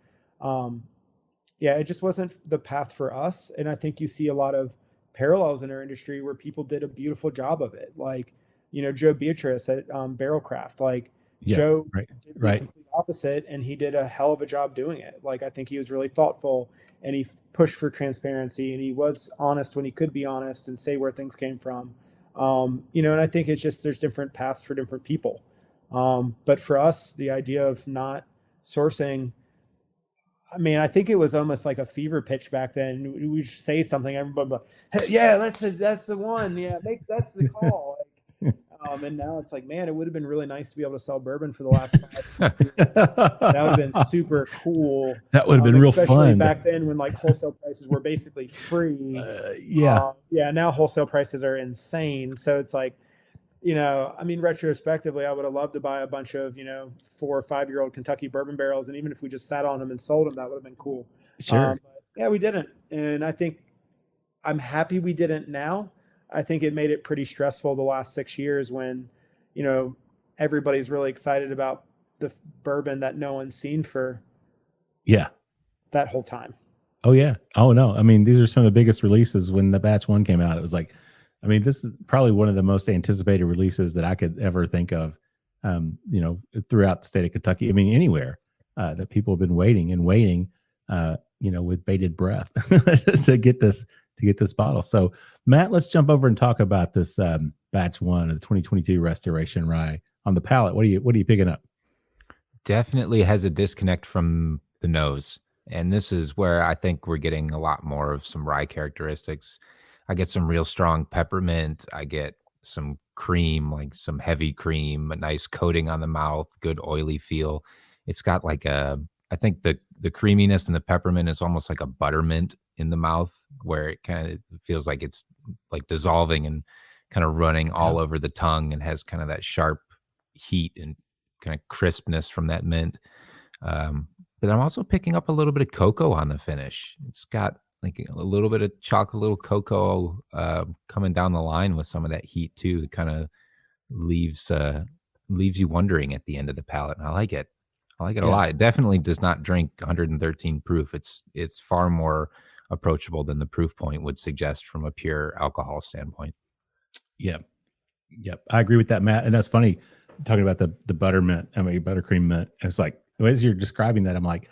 it just wasn't the path for us. And I think you see a lot of parallels in our industry where people did a beautiful job of it. Like, Joe Beatrice at Barrelcraft, Joe did the complete opposite, and he did a hell of a job doing it. Like, I think he was really thoughtful, and he pushed for transparency, and he was honest when he could be honest and say where things came from. And I think it's just, there's different paths for different people. But for us, the idea of not sourcing, I mean, I think it was almost like a fever pitch back then. We say something, everybody, like, hey, yeah, that's the one. Yeah, that's the call. And now it's like, man, it would have been really nice to be able to sell bourbon for the last 5 years. That would have been super cool. That would have been real fun. Especially back then when wholesale prices were basically free. Now wholesale prices are insane. So it's like, retrospectively, I would have loved to buy a bunch of, 4 or 5 year old Kentucky bourbon barrels. And even if we just sat on them and sold them, that would have been cool. Sure. We didn't. And I think I'm happy we didn't now. I think it made it pretty stressful the last 6 years when, everybody's really excited about the bourbon that no one's seen for that whole time. Oh, yeah. Oh, no. I mean, these are some of the biggest releases. When the batch 1 came out, it was like, this is probably one of the most anticipated releases that I could ever think of, throughout the state of Kentucky. I mean, anywhere that people have been waiting, with bated breath to get this bottle. So Matt, let's jump over and talk about this batch 1 of the 2022 Restoration Rye on the palate. What are you picking up? definitely has a disconnect from the nose. And this is where I think we're getting a lot more of some rye characteristics. I get some real strong peppermint. I get some cream, like some heavy cream, a nice coating on the mouth, good oily feel. It's got like I think the creaminess and the peppermint is almost like a buttermint in the mouth, where it kind of feels like it's like dissolving and kind of running all over the tongue, and has kind of that sharp heat and kind of crispness from that mint. But I'm also picking up a little bit of cocoa on the finish. It's got like a little bit of chocolate, little cocoa coming down the line with some of that heat too. It kind of leaves you wondering at the end of the palate. And I like it. I like it a lot. It definitely does not drink 113 proof. It's far more approachable than the proof point would suggest from a pure alcohol standpoint. Yep. I agree with that, Matt. And that's funny talking about the buttermint. I mean, buttercream mint. And it's like, as you're describing that, I'm like,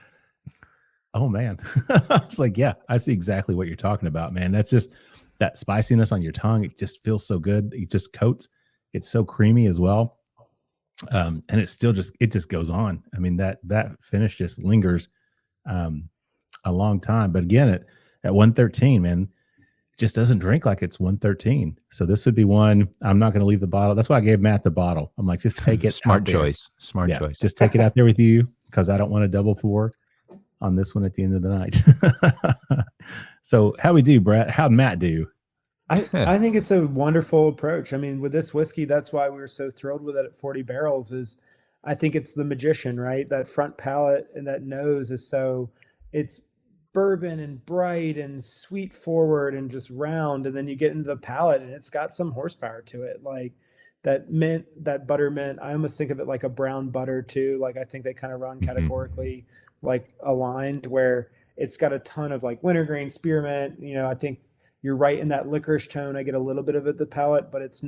oh man. It's like, yeah, I see exactly what you're talking about, man. That's just that spiciness on your tongue. It just feels so good. It just coats. It's so creamy as well. And it just goes on. I mean, that finish just lingers a long time. But again, at 113, man, it just doesn't drink like it's 113. So this would be one. I'm not going to leave the bottle. That's why I gave Matt the bottle. I'm like, just take it. Smart choice. Smart choice. Just take it out there with you, because I don't want to double pour on this one at the end of the night. So how we do, Brett? How'd Matt do? I think it's a wonderful approach. I mean, with this whiskey, that's why we were so thrilled with it at 40 barrels. Is I think it's the magician, right? That front palate and that nose is it's bourbon and bright and sweet forward and just round. And then you get into the palate and it's got some horsepower to it. Like that mint, that buttermint, I almost think of it like a brown butter too. Like I think they kind of run categorically like aligned, where it's got a ton of like wintergreen, spearmint. I think you're right in that licorice tone. I get a little bit of it at the palate, but it's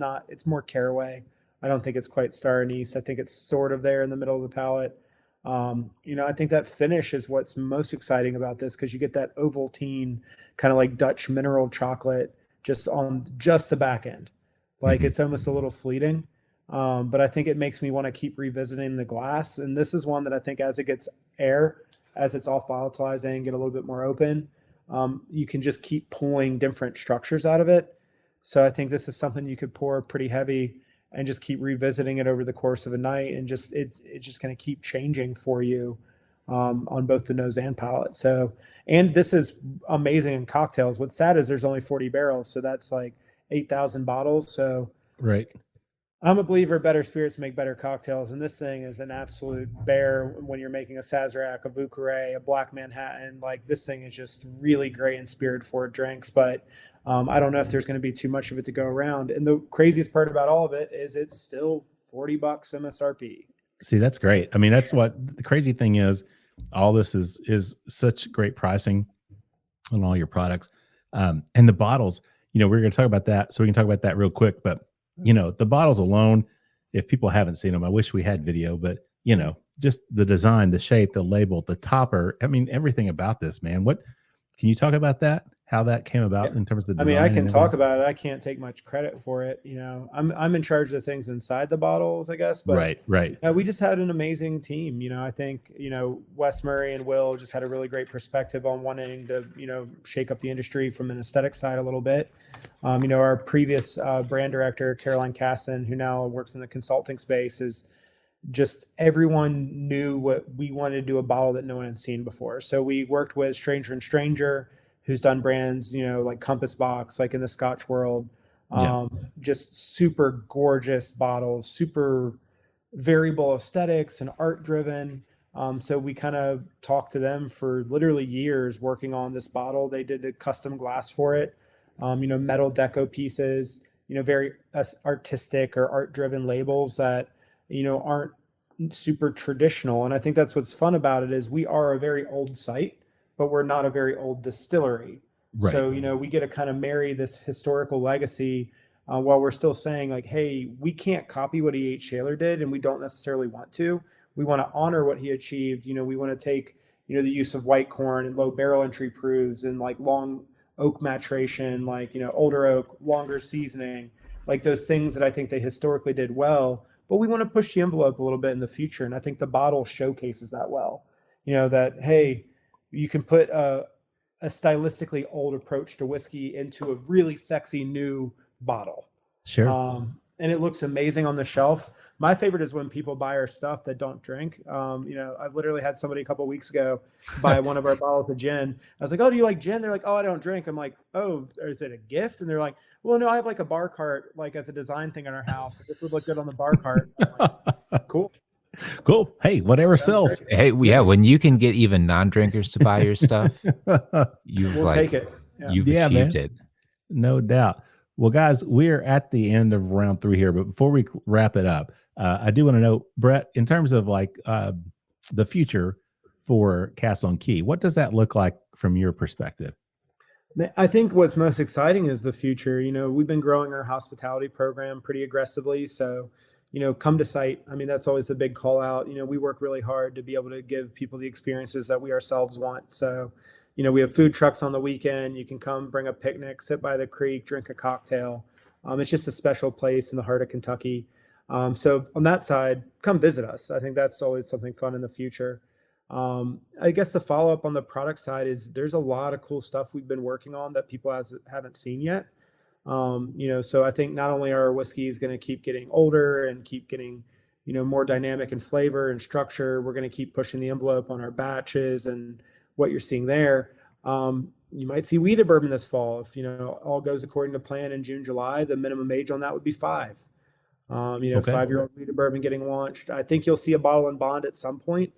more caraway. I don't think it's quite star anise. I think it's sort of there in the middle of the palate. I think that finish is what's most exciting about this, because you get that Ovaltine kind of like Dutch mineral chocolate just on just the back end. Like it's almost a little fleeting. But I think it makes me want to keep revisiting the glass. And this is one that I think as it gets air, as it's all volatilizing, get a little bit more open, you can just keep pulling different structures out of it. So I think this is something you could pour pretty heavy and just keep revisiting it over the course of a night. And it's just going to keep changing for you on both the nose and palate. So, and this is amazing in cocktails. What's sad is there's only 40 barrels. So that's like 8,000 bottles. So right. I'm a believer better spirits make better cocktails, and this thing is an absolute bear when you're making a Sazerac, a Vieux-Carré, a Black Manhattan. Like this thing is just really great in spirit forward drinks, but I don't know if there's going to be too much of it to go around. And the craziest part about all of it is it's still $40 MSRP. See, that's great. I mean, that's what the crazy thing is. All this is such great pricing on all your products, and the bottles. We're going to talk about that, so we can talk about that real quick, but. The bottles alone, if people haven't seen them, I wish we had video, but just the design, the shape, the label, the topper. I mean, everything about this, man. What can you talk about that? How that came about in terms of the design? I can talk about it. I can't take much credit for it. I'm in charge of things inside the bottles, I guess. But right. We just had an amazing team. I think, Wes Murray and Will just had a really great perspective on wanting to, shake up the industry from an aesthetic side a little bit. Our previous brand director, Caroline Casson, who now works in the consulting space, is just everyone knew what we wanted to do, a bottle that no one had seen before. So we worked with Stranger and Stranger, who's done brands, like Compass Box, like in the Scotch world, just super gorgeous bottles, super variable aesthetics and art driven. So we kind of talked to them for literally years working on this bottle. They did a custom glass for it, metal deco pieces, very artistic or art driven labels that, aren't super traditional. And I think that's what's fun about it is we are a very old site, but we're not a very old distillery. Right. So, we get to kind of marry this historical legacy while we're still saying like, hey, we can't copy what E.H. Shaler did, and we don't necessarily want to. We want to honor what he achieved. We want to take, the use of white corn and low barrel entry proofs and like long oak maturation, like, older oak, longer seasoning, like those things that I think they historically did well, but we want to push the envelope a little bit in the future. And I think the bottle showcases that well, that, hey, you can put a stylistically old approach to whiskey into a really sexy new bottle. Sure. And it looks amazing on the shelf. My favorite is when people buy our stuff that don't drink. I've literally had somebody a couple of weeks ago buy one of our bottles of gin. I was like, "Oh, do you like gin?" They're like, "Oh, I don't drink." I'm like, "Oh, is it a gift?" And they're like, "Well, no, I have like a bar cart, like as a design thing in our house. This would look good on the bar cart." I'm like, cool. Hey, whatever sells. Great. Hey, yeah, when you can get even non-drinkers to buy your stuff, We'll take it. You've achieved it. No doubt. Well, guys, we're at the end of round 3 here, but before we wrap it up, I do want to know, Brett, in terms of like the future for Castle Key, what does that look like from your perspective? I think what's most exciting is the future. We've been growing our hospitality program pretty aggressively. So, come to site. I mean, that's always the big call out. We work really hard to be able to give people the experiences that we ourselves want. So, we have food trucks on the weekend. You can come bring a picnic, sit by the creek, drink a cocktail. It's just a special place in the heart of Kentucky. So on that side, come visit us. I think that's always something fun in the future. I guess the follow up on the product side is there's a lot of cool stuff we've been working on that people haven't seen yet. So I think not only are our whiskeys going to keep getting older and keep getting, more dynamic in flavor and structure, we're going to keep pushing the envelope on our batches and what you're seeing there. You might see wheated bourbon this fall. If, all goes according to plan in June, July, the minimum age on that would be 5. 5-year-old wheated bourbon getting launched. I think you'll see a bottle and bond at some point.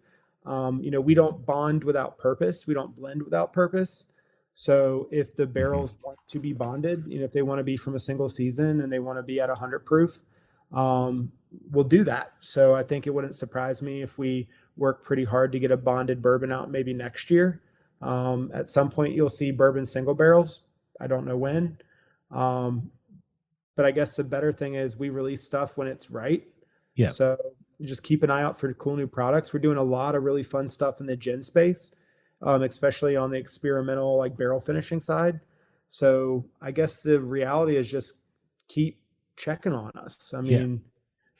We don't bond without purpose. We don't blend without purpose. So if the barrels want to be bonded, if they want to be from a single season and they want to be at 100 proof, we'll do that. So I think it wouldn't surprise me if we work pretty hard to get a bonded bourbon out maybe next year. At some point you'll see bourbon single barrels. I don't know when. But I guess the better thing is we release stuff when it's right. Yeah. So just keep an eye out for cool new products. We're doing a lot of really fun stuff in the gin space, especially on the experimental like barrel finishing side. So I guess the reality is just keep checking on us. I mean,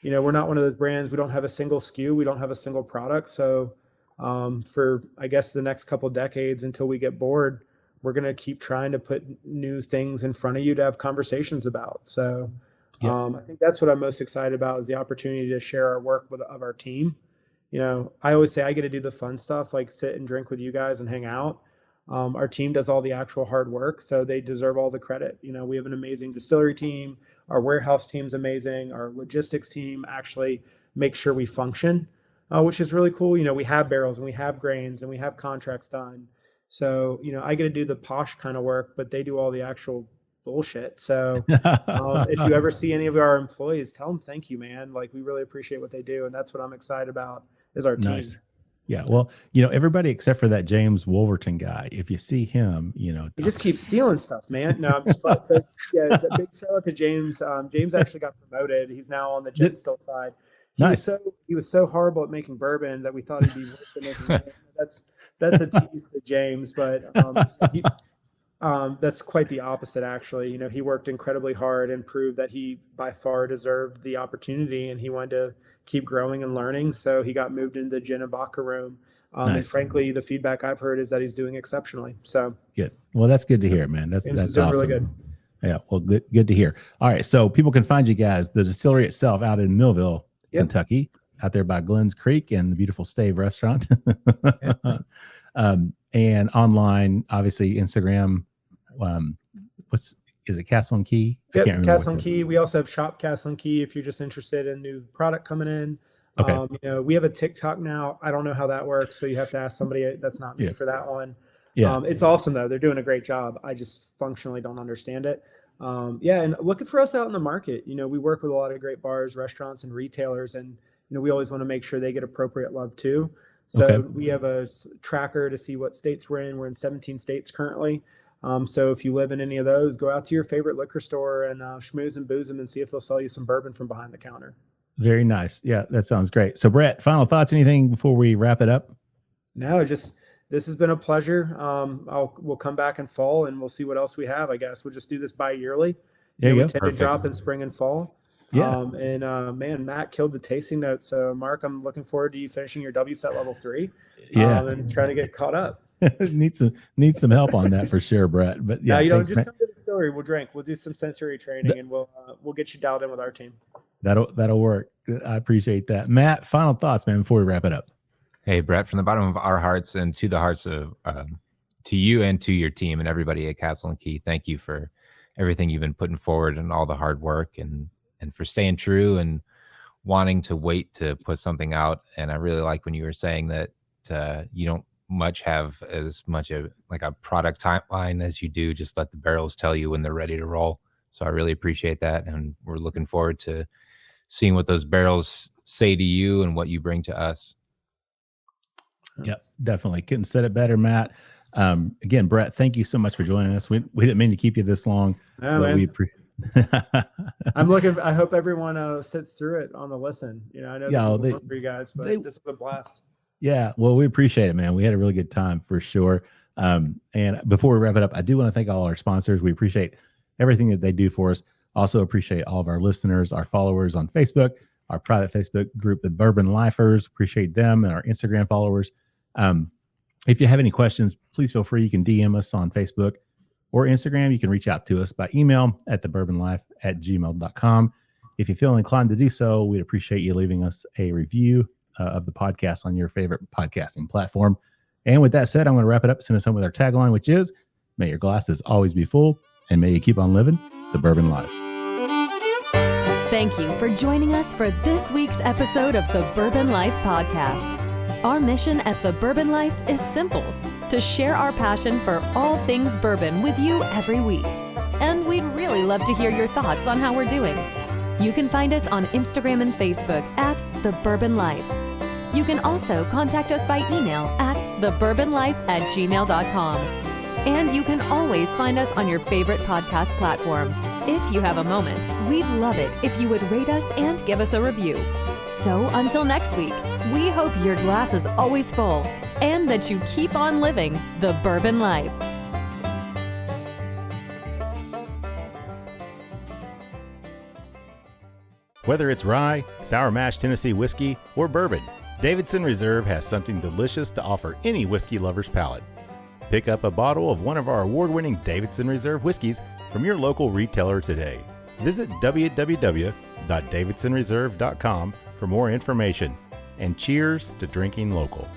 we're not one of those brands. We don't have a single SKU. We don't have a single product. So for, I guess, the next couple decades until we get bored, we're going to keep trying to put new things in front of you to have conversations about. So I think that's what I'm most excited about is the opportunity to share our work of our team. I always say I get to do the fun stuff, like sit and drink with you guys and hang out. Our team does all the actual hard work, so they deserve all the credit. We have an amazing distillery team. Our warehouse team's amazing. Our logistics team actually makes sure we function, which is really cool. We have barrels and we have grains and we have contracts done. So, I get to do the posh kind of work, but they do all the actual bullshit. So if you ever see any of our employees, tell them thank you, man. Like, we really appreciate what they do. And that's what I'm excited about is our team. Nice. Yeah. Well, everybody except for that James Wolverton guy, if you see him, he just keeps stealing stuff, man. No, I'm just about to say, the big shout out to James. James actually got promoted. He's now on the gin still side. He was so horrible at making bourbon that we thought he'd be worse than making bourbon. That's a tease to James, but that's quite the opposite, actually. He worked incredibly hard and proved that he by far deserved the opportunity, and he wanted to keep growing and learning. So he got moved into the gin and vodka room. Nice. And frankly, the feedback I've heard is that he's doing exceptionally. So good. Well, that's good to hear, man. That's awesome. Really good. Yeah. Well, good to hear. All right. So people can find you guys, the distillery itself out in Millville, Kentucky, out there by Glens Creek and the beautiful Stave restaurant. And online, obviously Instagram. Is it Castle Key? Yep, Castle Key. We also have Shop Castle Key if you're just interested in new product coming in. Okay. We have a TikTok now. I don't know how that works, so you have to ask somebody that's not me for that one. Yeah. It's awesome though. They're doing a great job. I just functionally don't understand it. And looking for us out in the market. We work with a lot of great bars, restaurants, and retailers, and we always want to make sure they get appropriate love too. So we have a tracker to see what states we're in. We're in 17 states currently. So if you live in any of those, go out to your favorite liquor store and schmooze and booze them and see if they'll sell you some bourbon from behind the counter. Very nice. Yeah, that sounds great. So Brett, final thoughts, anything before we wrap it up? No, this has been a pleasure. We'll come back in fall and we'll see what else we have. I guess we'll just do this bi-yearly. We tend to drop in spring and fall. Yeah. Man, Matt killed the tasting notes. So Mark, I'm looking forward to you finishing your WSET level 3. Yeah. And trying to get caught up. need some help on that for sure, Brett. But yeah, now, you know, thanks, just come to the distillery. We'll drink. We'll do some sensory training, and we'll get you dialed in with our team. That'll work. I appreciate that. Matt, final thoughts, man, before we wrap it up. Hey, Brett, from the bottom of our hearts and to the hearts of to you and to your team and everybody at Castle and Key, thank you for everything you've been putting forward and all the hard work and for staying true and wanting to wait to put something out. And I really like when you were saying that you don't have as much of like a product timeline as you do. Just let the barrels tell you when they're ready to roll. So I really appreciate that. And we're looking forward to seeing what those barrels say to you and what you bring to us. Yep, definitely. Couldn't said it better, Matt. Again, Brett, thank you so much for joining us. We didn't mean to keep you this long, but we I hope everyone sits through it on the listen. You know, I know this is work for you guys, but this was a blast. Yeah, well, we appreciate it, man. We had a really good time for sure. And before we wrap it up, I do want to thank all our sponsors. We appreciate everything that they do for us. Also appreciate all of our listeners, our followers on Facebook, our private Facebook group, the Bourbon Lifers. Appreciate them, and our Instagram followers. If you have any questions, please feel free. You can DM us on Facebook or Instagram. You can reach out to us by email at thebourbonlife@gmail.com. If you feel inclined to do so, we'd appreciate you leaving us a review of the podcast on your favorite podcasting platform. And with that said, I'm going to wrap it up. Send us home with our tagline, which is, may your glasses always be full, and may you keep on living the bourbon life. Thank you for joining us for this week's episode of the Bourbon Life Podcast. Our mission at the Bourbon Life is simple: to share our passion for all things bourbon with you every week. And we'd really love to hear your thoughts on how we're doing. You can find us on Instagram and Facebook at The Bourbon Life. You can also contact us by email at thebourbonlife@gmail.com. And you can always find us on your favorite podcast platform. If you have a moment, we'd love it if you would rate us and give us a review. So until next week, we hope your glass is always full and that you keep on living the bourbon life. Whether it's rye, sour mash Tennessee whiskey, or bourbon, Davidson Reserve has something delicious to offer any whiskey lover's palate. Pick up a bottle of one of our award-winning Davidson Reserve whiskeys from your local retailer today. Visit www.davidsonreserve.com for more information. And cheers to drinking local.